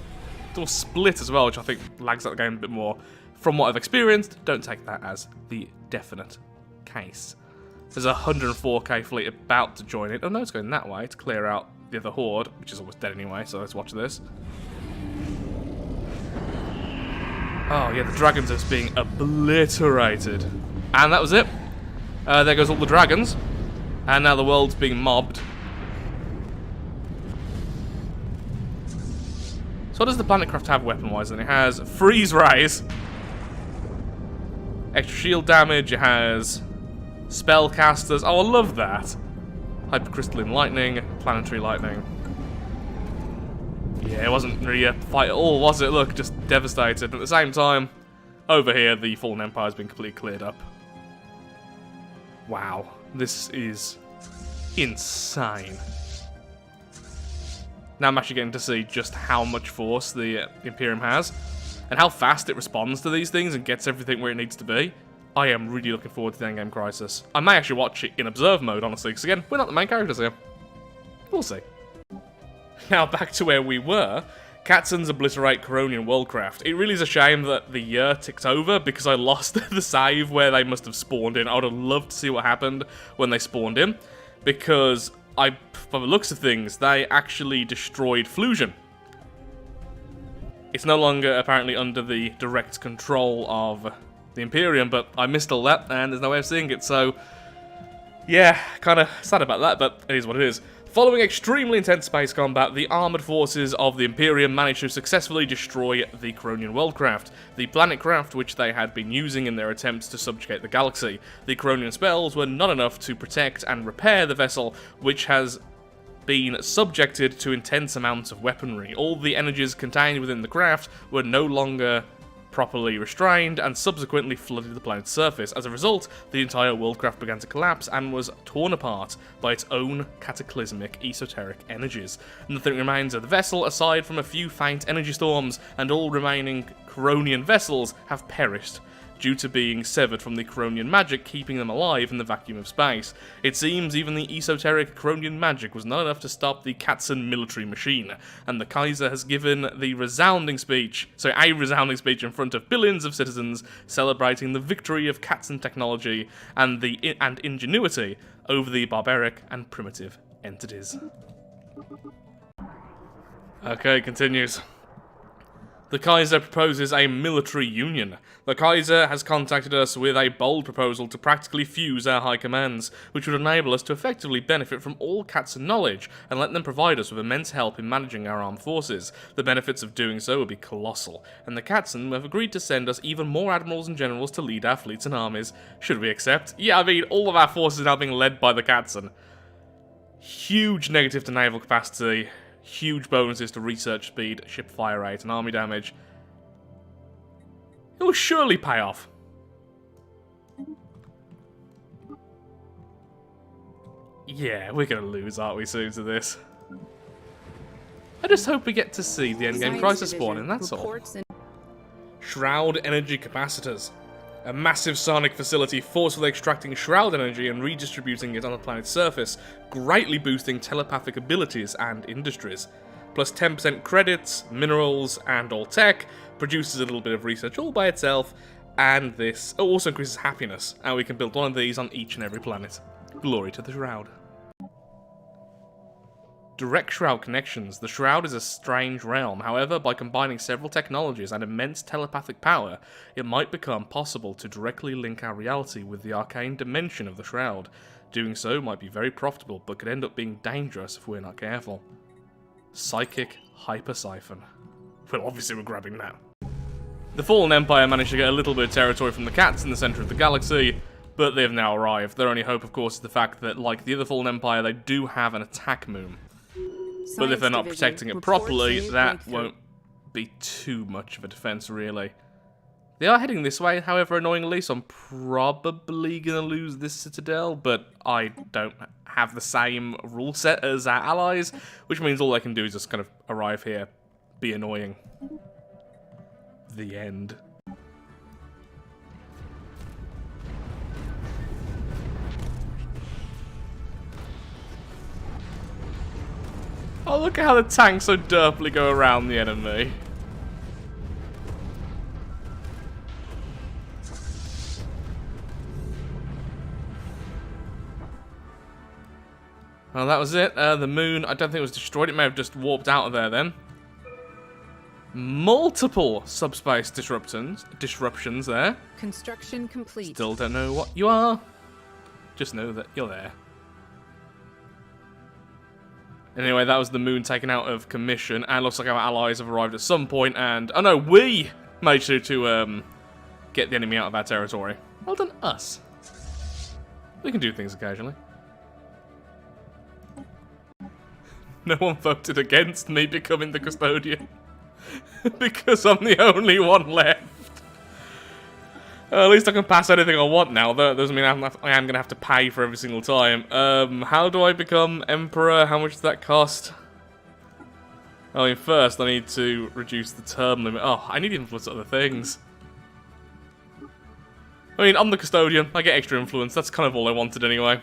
It's all split as well, which I think lags out the game a bit more. From what I've experienced, don't take that as the definite case. There's a 104k fleet about to join it. Oh no, it's going that way to clear out the other Horde, which is almost dead anyway, so let's watch this. Oh yeah, the dragons are just being obliterated. And that was it. There goes all the dragons. And now the world's being mobbed. So what does the Planetcraft have weapon-wise? And it has freeze rays, extra shield damage, it has spellcasters. Oh, I love that. Hypercrystalline lightning, planetary lightning. Yeah, it wasn't really a fight at all, was it? Look, just devastated. At the same time, over here, the Fallen Empire's been completely cleared up. Wow, this is insane. Now I'm actually getting to see just how much force the Imperium has, and how fast it responds to these things and gets everything where it needs to be. I am really looking forward to the endgame crisis. I may actually watch it in observe mode, honestly, because again, we're not the main characters here. We'll see. Now back to where we were. Katzen's obliterate Coronian worldcraft. It really is a shame that the year ticked over because I lost the save where they must have spawned in. I would have loved to see what happened when they spawned in, because by the looks of things, they actually destroyed Fusion. It's no longer apparently under the direct control of the Imperium, but I missed all that, and there's no way of seeing it, so... yeah, kind of sad about that, but it is what it is. Following extremely intense space combat, the armoured forces of the Imperium managed to successfully destroy the Coronian worldcraft, the planet craft which they had been using in their attempts to subjugate the galaxy. The Coronian spells were not enough to protect and repair the vessel, which has been subjected to intense amounts of weaponry. All the energies contained within the craft were no longer properly restrained and subsequently flooded the planet's surface. As a result, the entire worldcraft began to collapse and was torn apart by its own cataclysmic esoteric energies. Nothing remains of the vessel aside from a few faint energy storms, and all remaining Coronian vessels have perished due to being severed from the Coronian magic keeping them alive in the vacuum of space. It seems even the esoteric Coronian magic was not enough to stop the Katzen military machine, and the Kaiser has given a resounding speech in front of billions of citizens, celebrating the victory of Katzen technology and ingenuity over the barbaric and primitive entities. Okay, continues. The Kaiser proposes a military union. The Kaiser has contacted us with a bold proposal to practically fuse our high commands, which would enable us to effectively benefit from all Katzen knowledge and let them provide us with immense help in managing our armed forces. The benefits of doing so would be colossal, and the Katzen have agreed to send us even more admirals and generals to lead our fleets and armies. Should we accept? Yeah, I mean, all of our forces are now being led by the Katzen. Huge negative to naval capacity. Huge bonuses to research speed, ship fire rate, and army damage. It will surely pay off. Yeah, we're going to lose, aren't we, soon to this? I just hope we get to see the endgame crisis spawn in, that's all. Shroud energy capacitors. A massive sonic facility forcefully extracting Shroud energy and redistributing it on the planet's surface, greatly boosting telepathic abilities and industries. Plus 10% credits, minerals, and all tech, produces a little bit of research all by itself, and this also increases happiness, and we can build one of these on each and every planet. Glory to the Shroud. Direct Shroud connections. The Shroud is a strange realm. However, by combining several technologies and immense telepathic power, it might become possible to directly link our reality with the arcane dimension of the Shroud. Doing so might be very profitable, but could end up being dangerous if we're not careful. Psychic Hypersiphon. Well, obviously we're grabbing that. The Fallen Empire managed to get a little bit of territory from the Cats in the centre of the galaxy, but they've now arrived. Their only hope, of course, is the fact that, like the other Fallen Empire, they do have an attack moon. But if they're not protecting it properly, that won't be too much of a defense, really. They are heading this way, however, annoyingly, so I'm probably going to lose this citadel, but I don't have the same rule set as our allies, which means all they can do is just kind of arrive here, be annoying. The end. Oh, look at how the tanks so derpily go around the enemy. Well, that was it. The moon, I don't think it was destroyed. It may have just warped out of there then. Multiple subspace disruptions there. Construction complete. Still don't know what you are. Just know that you're there. Anyway, that was the moon taken out of commission, and looks like our allies have arrived at some point, and... oh no, we managed to get the enemy out of our territory. Well done, us. We can do things occasionally. No one voted against me becoming the Custodian. Because I'm the only one left. At least I can pass anything I want now. That doesn't mean I am going to have to pay for every single time. How do I become Emperor? How much does that cost? I mean, first I need to reduce the term limit. Oh, I need to influence other things. I mean, I'm the Custodian. I get extra influence. That's kind of all I wanted anyway.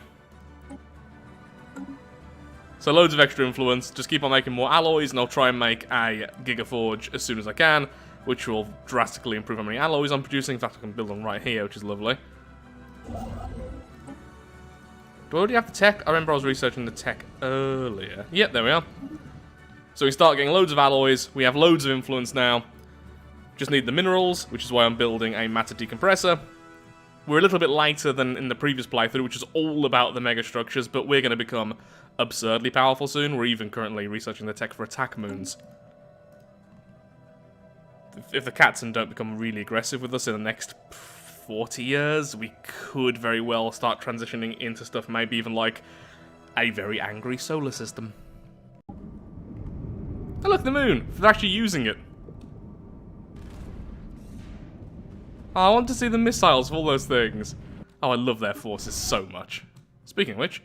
So loads of extra influence. Just keep on making more alloys, and I'll try and make a Gigaforge as soon as I can, which will drastically improve how many alloys I'm producing. In fact, I can build one right here, which is lovely. Do I already have the tech? I remember I was researching the tech earlier. Yep, there we are. So we start getting loads of alloys. We have loads of influence now. Just need the minerals, which is why I'm building a matter decompressor. We're a little bit later than in the previous playthrough, which is all about the megastructures, but we're going to become absurdly powerful soon. We're even currently researching the tech for attack moons. If the Katzen don't become really aggressive with us in the next 40 years, we could very well start transitioning into stuff, maybe even like a very angry solar system. Oh look, the moon! They're actually using it. Oh, I want to see the missiles of all those things. Oh, I love their forces so much. Speaking of which,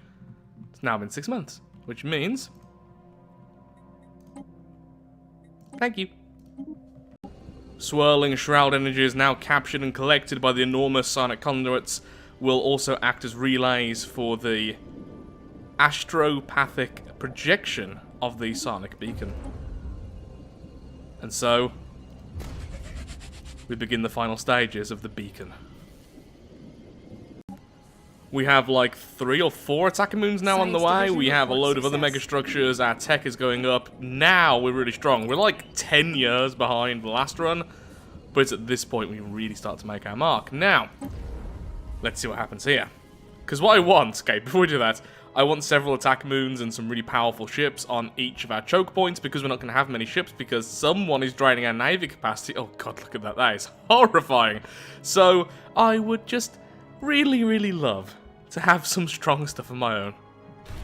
it's now been 6 months, which means... thank you. Swirling Shroud energy is now captured and collected by the enormous sonic conduits, will also act as relays for the astropathic projection of the sonic beacon. And so, we begin the final stages of the beacon. We have like 3 or 4 attacker moons now on the Science way. division We have a load of other reports megastructures. Our tech is going up. Now we're really strong. We're like 10 years behind the last run. But it's at this point we really start to make our mark. Now, let's see what happens here. Because what I want, okay, before we do that, I want several attack moons and some really powerful ships on each of our choke points, because we're not going to have many ships because someone is draining our navy capacity. Oh god, look at that. That is horrifying. So, I would just really, really love to have some strong stuff of my own.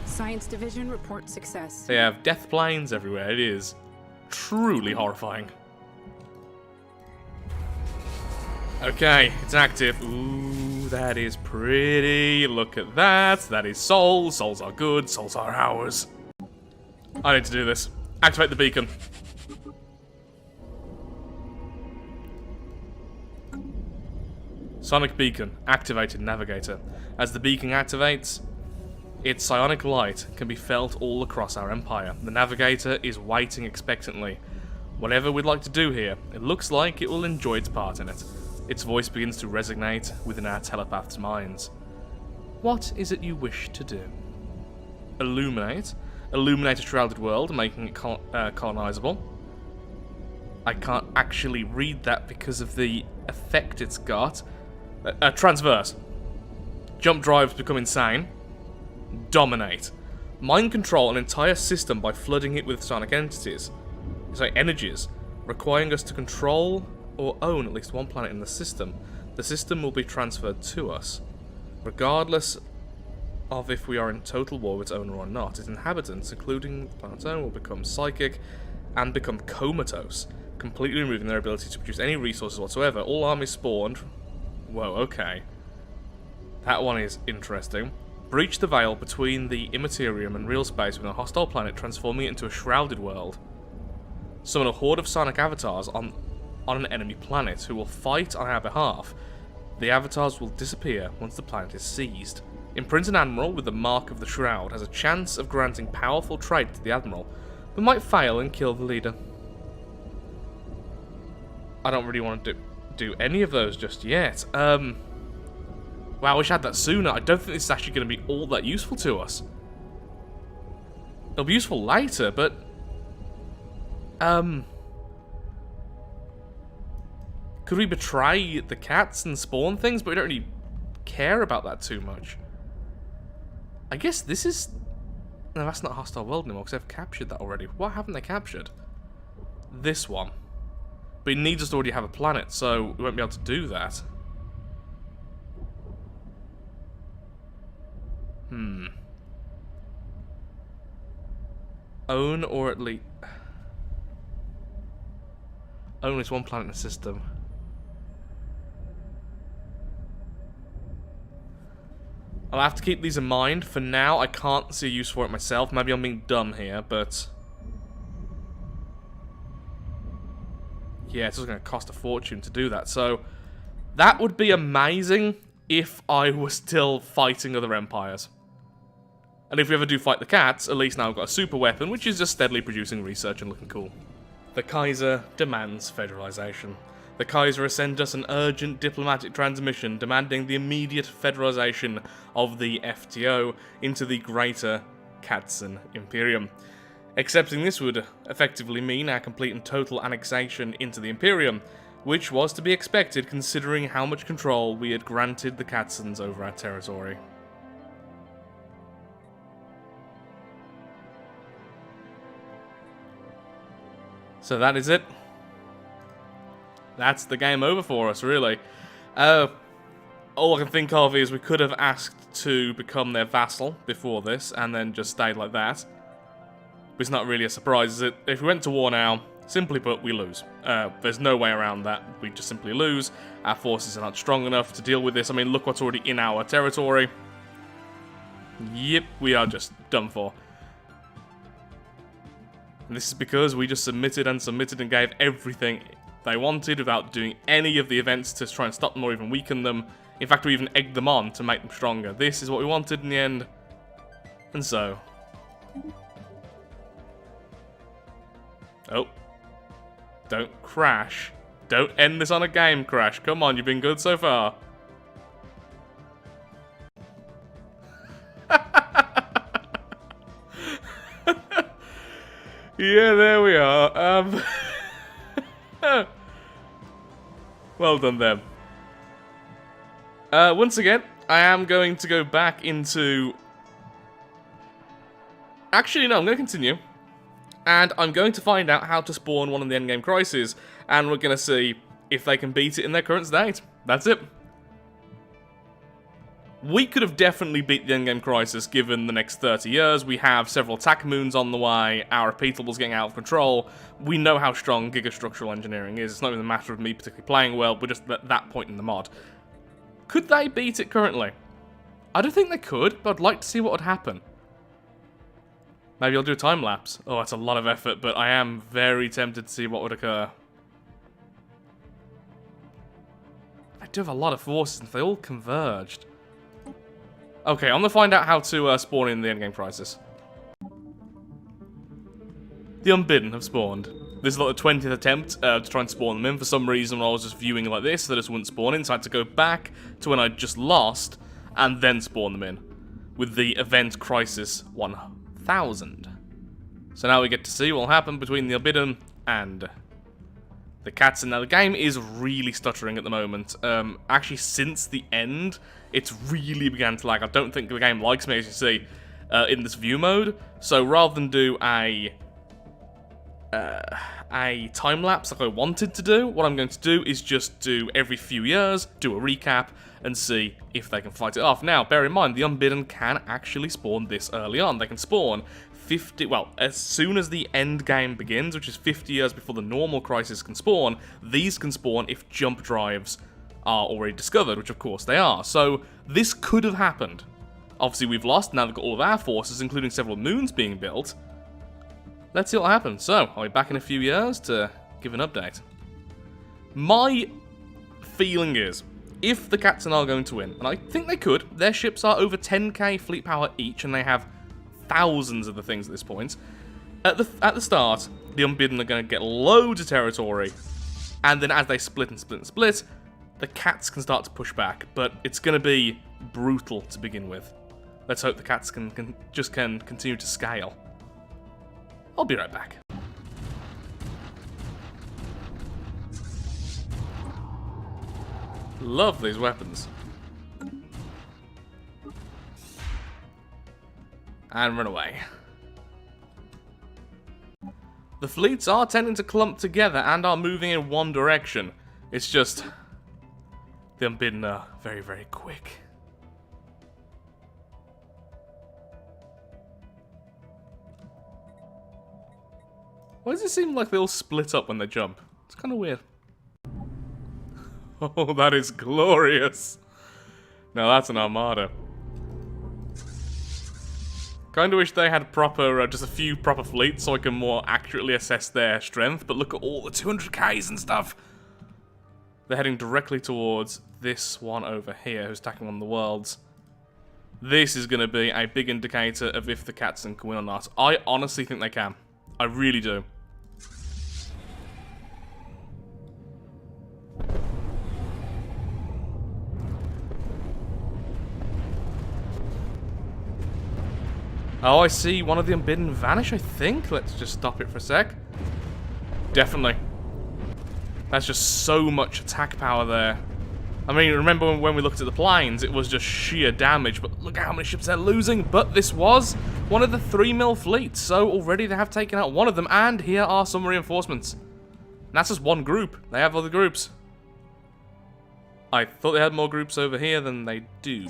Science division reports success. They have death planes everywhere. It is truly horrifying. Okay, it's active. Ooh, that is pretty. Look at that. That is souls. Souls are good. Souls are ours. I need to do this. Activate the beacon. Sonic beacon. Activated navigator. As the beacon activates, its psionic light can be felt all across our empire. The navigator is waiting expectantly. Whatever we'd like to do here, it looks like it will enjoy its part in it. Its voice begins to resonate within our telepaths' minds. What is it you wish to do? Illuminate. Illuminate a shrouded world, making it colonizable. I can't actually read that because of the effect it's got. Transverse. Jump drives become insane. Dominate. Mind control an entire system by flooding it with sonic entities. Energies, requiring us to control or own at least one planet in the system. The system will be transferred to us, regardless of if we are in total war with its owner or not. Its inhabitants, including the planet's own, will become psychic and become comatose, completely removing their ability to produce any resources whatsoever. All armies spawned. Whoa, okay. That one is interesting. Breach the veil between the Imperium and real space within a hostile planet, transforming it into a shrouded world. Summon a horde of sonic avatars on an enemy planet who will fight on our behalf. The avatars will disappear once the planet is seized. Imprint an admiral with the mark of the Shroud. Has a chance of granting powerful trait to the admiral, but might fail and kill the leader. I don't really want to do any of those just yet. Wow, I wish I had that sooner. I don't think this is actually going to be all that useful to us. It'll be useful later, but could we betray the cats and spawn things? But we don't really care about that too much. I guess this is... No, that's not a hostile world anymore, because they've captured that already. What haven't they captured? This one. But it needs us to already have a planet, so we won't be able to do that. Own or at least... Own is one planet in the system. I'll have to keep these in mind. For now, I can't see a use for it myself. Maybe I'm being dumb here, but... Yeah, it's just going to cost a fortune to do that. So, that would be amazing if I were still fighting other empires. And if we ever do fight the cats, at least now I've got a super weapon, which is just steadily producing research and looking cool. The Kaiser demands Federalization. The Kaiser has sent us an urgent diplomatic transmission demanding the immediate federalization of the FTO into the greater Katzen Imperium. Accepting this would effectively mean our complete and total annexation into the Imperium, which was to be expected considering how much control we had granted the Katzens over our territory. So that is it. That's the game over for us, really. All I can think of is we could have asked to become their vassal before this, and then just stayed like that. But it's not really a surprise, is it? If we went to war now, simply put, we lose. There's no way around that. We just simply lose. Our forces are not strong enough to deal with this. I mean, look what's already in our territory. Yep, we are just done for. And this is because we just submitted and submitted and gave everything they wanted without doing any of the events to try and stop them or even weaken them. In fact, we even egged them on to make them stronger. This is what we wanted in the end. And so... Oh. Don't crash. Don't end this on a game crash. Come on, you've been good so far. Yeah, there we are. Well done, them. Once again, I am going to go back into... Actually, no, I'm going to continue. And I'm going to find out how to spawn one of the endgame crises. And we're going to see if they can beat it in their current state. That's it. We could have definitely beat the endgame crisis given the next 30 years. We have several attack moons on the way. Our repeatable's getting out of control. We know how strong Gigastructural engineering is. It's not even a matter of me particularly playing well, but just at that point in the mod. Could they beat it currently? I don't think they could, but I'd like to see what would happen. Maybe I'll do a time lapse. Oh, that's a lot of effort, but I am very tempted to see what would occur. I do have a lot of forces, and if they all converged. Okay, I'm gonna find out how to spawn in the endgame crisis. The Unbidden have spawned. This is like the 20th attempt to try and spawn them in. For some reason, when I was just viewing it like this, they just wouldn't spawn in, so I had to go back to when I just lost, and then spawn them in. With the event crisis 1000. So now we get to see what will happen between the Unbidden and the Katzen. Now, the game is really stuttering at the moment. Actually, since the end, it's really began to lag. I don't think the game likes me, as you see, in this view mode. So rather than do a time lapse like I wanted to do, what I'm going to do is just do every few years, do a recap, and see if they can fight it off. Now, bear in mind, the Unbidden can actually spawn this early on. They can spawn 50, well, as soon as the end game begins, which is 50 years before the normal crisis can spawn, these can spawn if jump drives are already discovered, which of course they are. So this could have happened. Obviously we've lost, now they've got all of our forces, including several moons being built. Let's see what happens. So, I'll be back in a few years to give an update. My feeling is, if the Katzen are going to win, and I think they could, their ships are over 10k fleet power each, and they have thousands of the things at this point. At the start, the Unbidden are going to get loads of territory, and then as they split and split and split, the Cats can start to push back, but it's going to be brutal to begin with. Let's hope the Cats can continue to scale. I'll be right back. Love these weapons. And run away. The fleets are tending to clump together and are moving in one direction. It's just... the Unbidden are very, very quick. Why does it seem like they all split up when they jump? It's kind of weird. Oh, that is glorious. Now that's an armada. Kinda wish they had proper, just a few proper fleets so I can more accurately assess their strength, but look at all the 200Ks and stuff. They're heading directly towards this one over here who's attacking on the worlds. This is going to be a big indicator of if the Katzen can win or not. I honestly think they can. I really do. Oh, I see one of the Unbidden vanish, I think. Let's just stop it for a sec. Definitely. That's just so much attack power there. I mean, remember when we looked at the planes, it was just sheer damage, but look at how many ships they're losing. But this was one of the 3 mil fleets, so already they have taken out one of them, and here are some reinforcements. And that's just one group. They have other groups. I thought they had more groups over here than they do.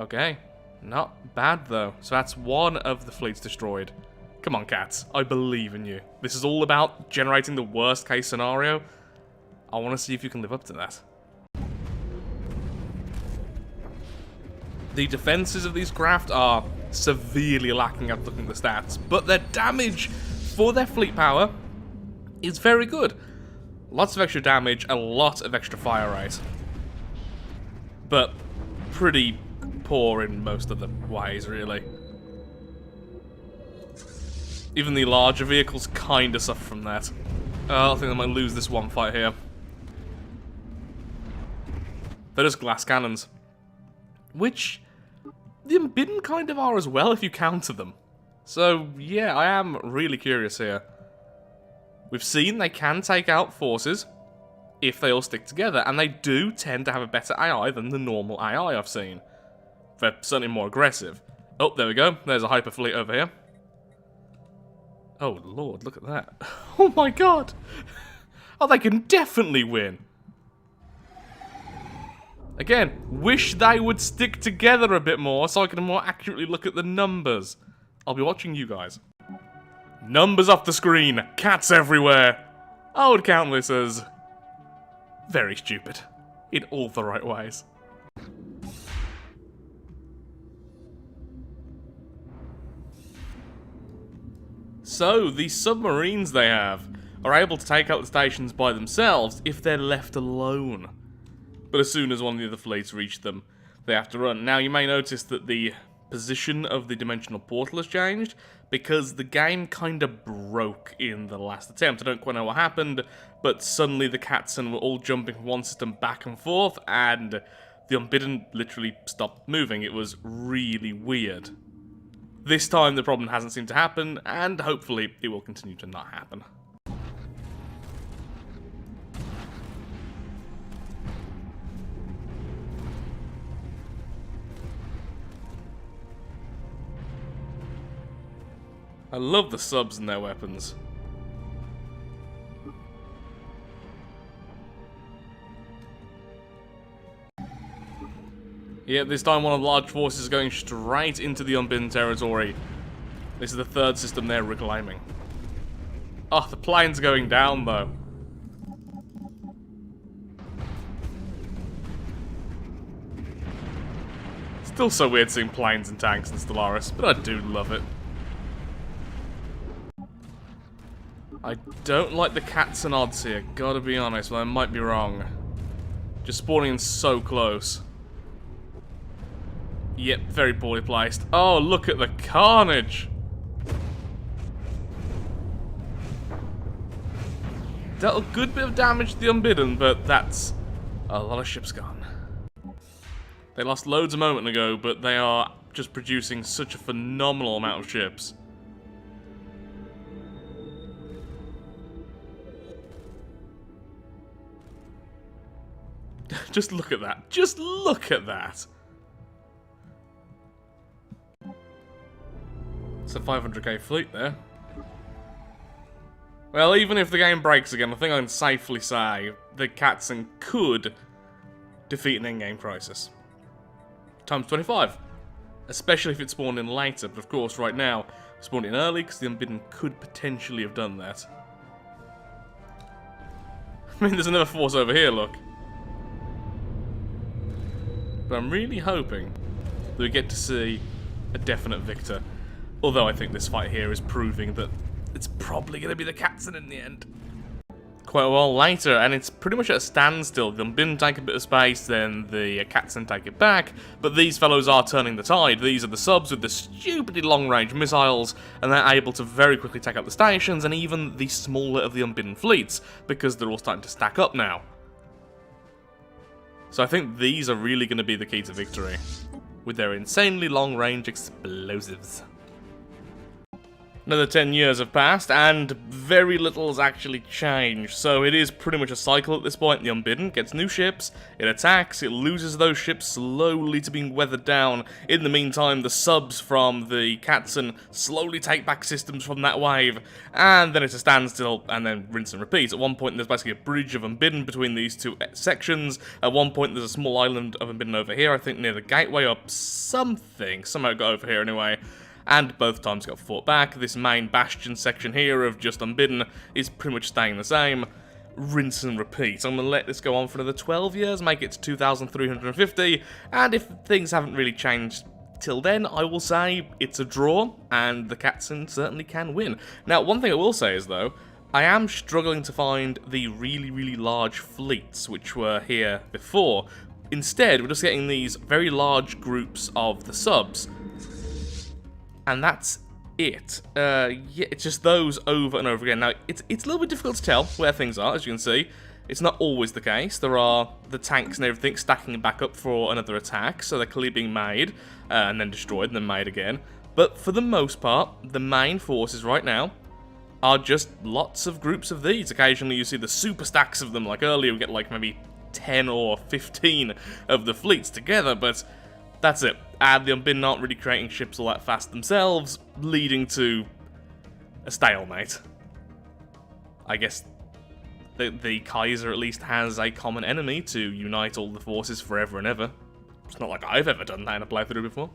Okay. Not bad, though. So that's one of the fleets destroyed. Come on, Cats. I believe in you. This is all about generating the worst case scenario. I want to see if you can live up to that. The defenses of these craft are severely lacking at looking at the stats, but their damage for their fleet power is very good. Lots of extra damage, a lot of extra fire rate. But pretty poor in most of the ways, really. Even the larger vehicles kind of suffer from that. I think I might lose this one fight here. They're just glass cannons. Which the Unbidden kind of are as well if you counter them. So, yeah, I am really curious here. We've seen they can take out forces if they all stick together, and they do tend to have a better AI than the normal AI I've seen. They're certainly more aggressive. Oh, there we go. There's a hyper fleet over here. Oh, Lord, look at that. Oh, my God. Oh, they can definitely win. Again, wish they would stick together a bit more so I can more accurately look at the numbers. I'll be watching you guys. Numbers off the screen. Cats everywhere. I would count this as very stupid. In all the right ways. So, the submarines they have are able to take out the stations by themselves if they're left alone. But as soon as one of the other fleets reach them, they have to run. Now, you may notice that the position of the dimensional portal has changed because the game kind of broke in the last attempt. I don't quite know what happened, but suddenly the Katzen were all jumping from one system back and forth, and the Unbidden literally stopped moving. It was really weird. This time the problem hasn't seemed to happen, and hopefully it will continue to not happen. I love the subs and their weapons. Yeah, this time one of the large forces is going straight into the Unbidden territory. This is the third system they're reclaiming. Oh, the plane's going down though. Still so weird seeing planes and tanks in Stellaris, but I do love it. I don't like the cats and odds here, gotta be honest, but I might be wrong. Just spawning in so close. Yep, very poorly placed. Oh, look at the carnage! Dealt a good bit of damage to the Unbidden, but that's a lot of ships gone. They lost loads a moment ago, but they are just producing such a phenomenal amount of ships. Just look at that. Just look at that. It's a 500k fleet there. Well, even if the game breaks again, I think I can safely say the Katzen could defeat an endgame crisis. Times 25. Especially if it spawned in later, but of course right now, it spawned in early because the Unbidden could potentially have done that. I mean, there's another force over here, look. But I'm really hoping that we get to see a definite victor. Although I think this fight here is proving that it's probably going to be the Katzen in the end. Quite a while later, and it's pretty much at a standstill. The Unbidden take a bit of space, then the Katzen take it back, but these fellows are turning the tide. These are the subs with the stupidly long-range missiles, and they're able to very quickly take out the stations, and even the smaller of the Unbidden fleets, because they're all starting to stack up now. So I think these are really going to be the key to victory, with their insanely long-range explosives. Another 10 years have passed, and very little has actually changed, so it is pretty much a cycle at this point. The Unbidden gets new ships, it attacks, it loses those ships slowly to being weathered down. In the meantime, the subs from the Katzen slowly take back systems from that wave, and then it's a standstill, and then rinse and repeat. At one point, there's basically a bridge of Unbidden between these two sections. At one point, there's a small island of Unbidden over here, I think near the gateway or something. Somehow it got over here anyway. And both times got fought back. This main bastion section here of just Unbidden is pretty much staying the same. Rinse and repeat. I'm going to let this go on for another 12 years, make it to 2,350, and if things haven't really changed till then, I will say it's a draw, and the Katzen certainly can win. Now, one thing I will say is, though, I am struggling to find the really, really large fleets which were here before. Instead, we're just getting these very large groups of the subs. And that's it. Yeah, it's just those over and over again. Now, it's a little bit difficult to tell where things are, as you can see. It's not always the case. There are the tanks and everything stacking back up for another attack, so they're clearly being made, and then destroyed, and then made again. But for the most part, the main forces right now are just lots of groups of these. Occasionally you see the super stacks of them, like earlier we get like maybe 10 or 15 of the fleets together, but that's it. And the Unbidden aren't really creating ships all that fast themselves, leading to a stalemate. I guess the Kaiser at least has a common enemy to unite all the forces forever and ever. It's not like I've ever done that in a playthrough before.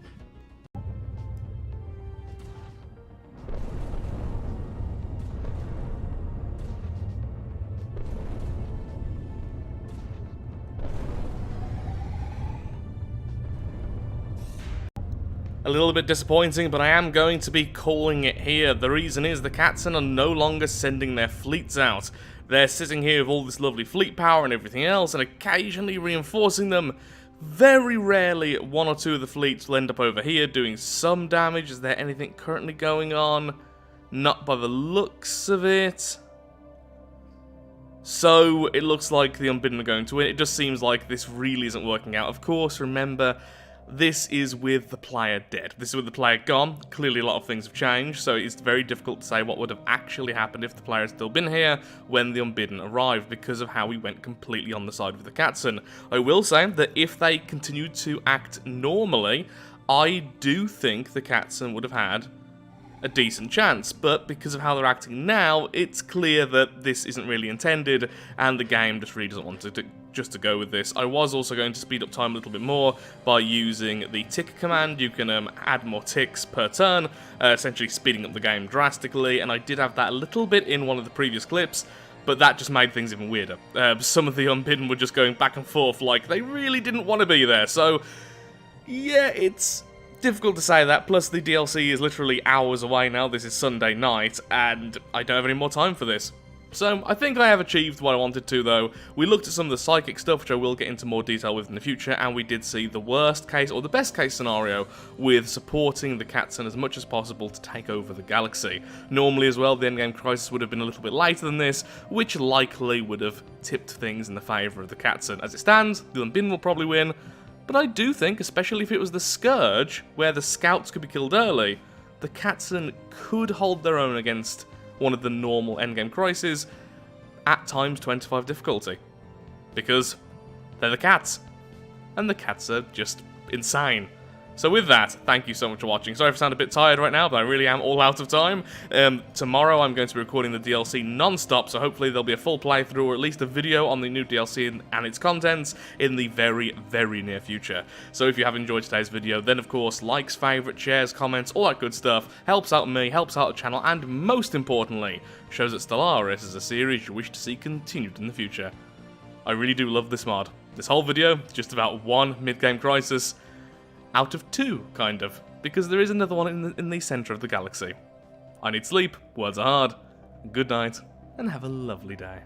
A little bit disappointing, but I am going to be calling it here. The reason is the Katzen are no longer sending their fleets out. They're sitting here with all this lovely fleet power and everything else, and occasionally reinforcing them. Very rarely, one or two of the fleets will end up over here doing some damage. Is there anything currently going on? Not by the looks of it. So, it looks like the Unbidden are going to win. It just seems like this really isn't working out. Of course, remember, this is with the player dead. This is with the player gone. Clearly a lot of things have changed, so it's very difficult to say what would have actually happened if the player had still been here when the Unbidden arrived, because of how we went completely on the side of the Katzen. I will say that if they continued to act normally, I do think the Katzen would have had a decent chance, but because of how they're acting now, it's clear that this isn't really intended, and the game just really doesn't want to go with this. I was also going to speed up time a little bit more by using the tick command. You can add more ticks per turn, essentially speeding up the game drastically, and I did have that a little bit in one of the previous clips, but that just made things even weirder. Some of the Unbidden were just going back and forth like they really didn't want to be there, so yeah, it's difficult to say that. Plus the DLC is literally hours away now. This is Sunday night, and I don't have any more time for this. So, I think I have achieved what I wanted to, though. We looked at some of the psychic stuff, which I will get into more detail with in the future, and we did see the worst case, or the best case scenario, with supporting the Katzen as much as possible to take over the galaxy. Normally as well, the endgame crisis would have been a little bit later than this, which likely would have tipped things in the favour of the Katzen. As it stands, the Unbidden will probably win, but I do think, especially if it was the Scourge, where the scouts could be killed early, the Katzen could hold their own against one of the normal endgame crises at times 25 difficulty. Because they're the cats. And the cats are just insane. So with that, thank you so much for watching. Sorry if I sound a bit tired right now, but I really am all out of time. Tomorrow I'm going to be recording the DLC non-stop, so hopefully there'll be a full playthrough or at least a video on the new DLC and its contents in the very, very near future. So if you have enjoyed today's video, then of course, likes, favourites, shares, comments, all that good stuff helps out me, helps out the channel, and most importantly, shows that Stellaris is a series you wish to see continued in the future. I really do love this mod. This whole video is just about one mid-game crisis, out of two, kind of, because there is another one in the centre of the galaxy. I need sleep, words are hard, good night, and have a lovely day.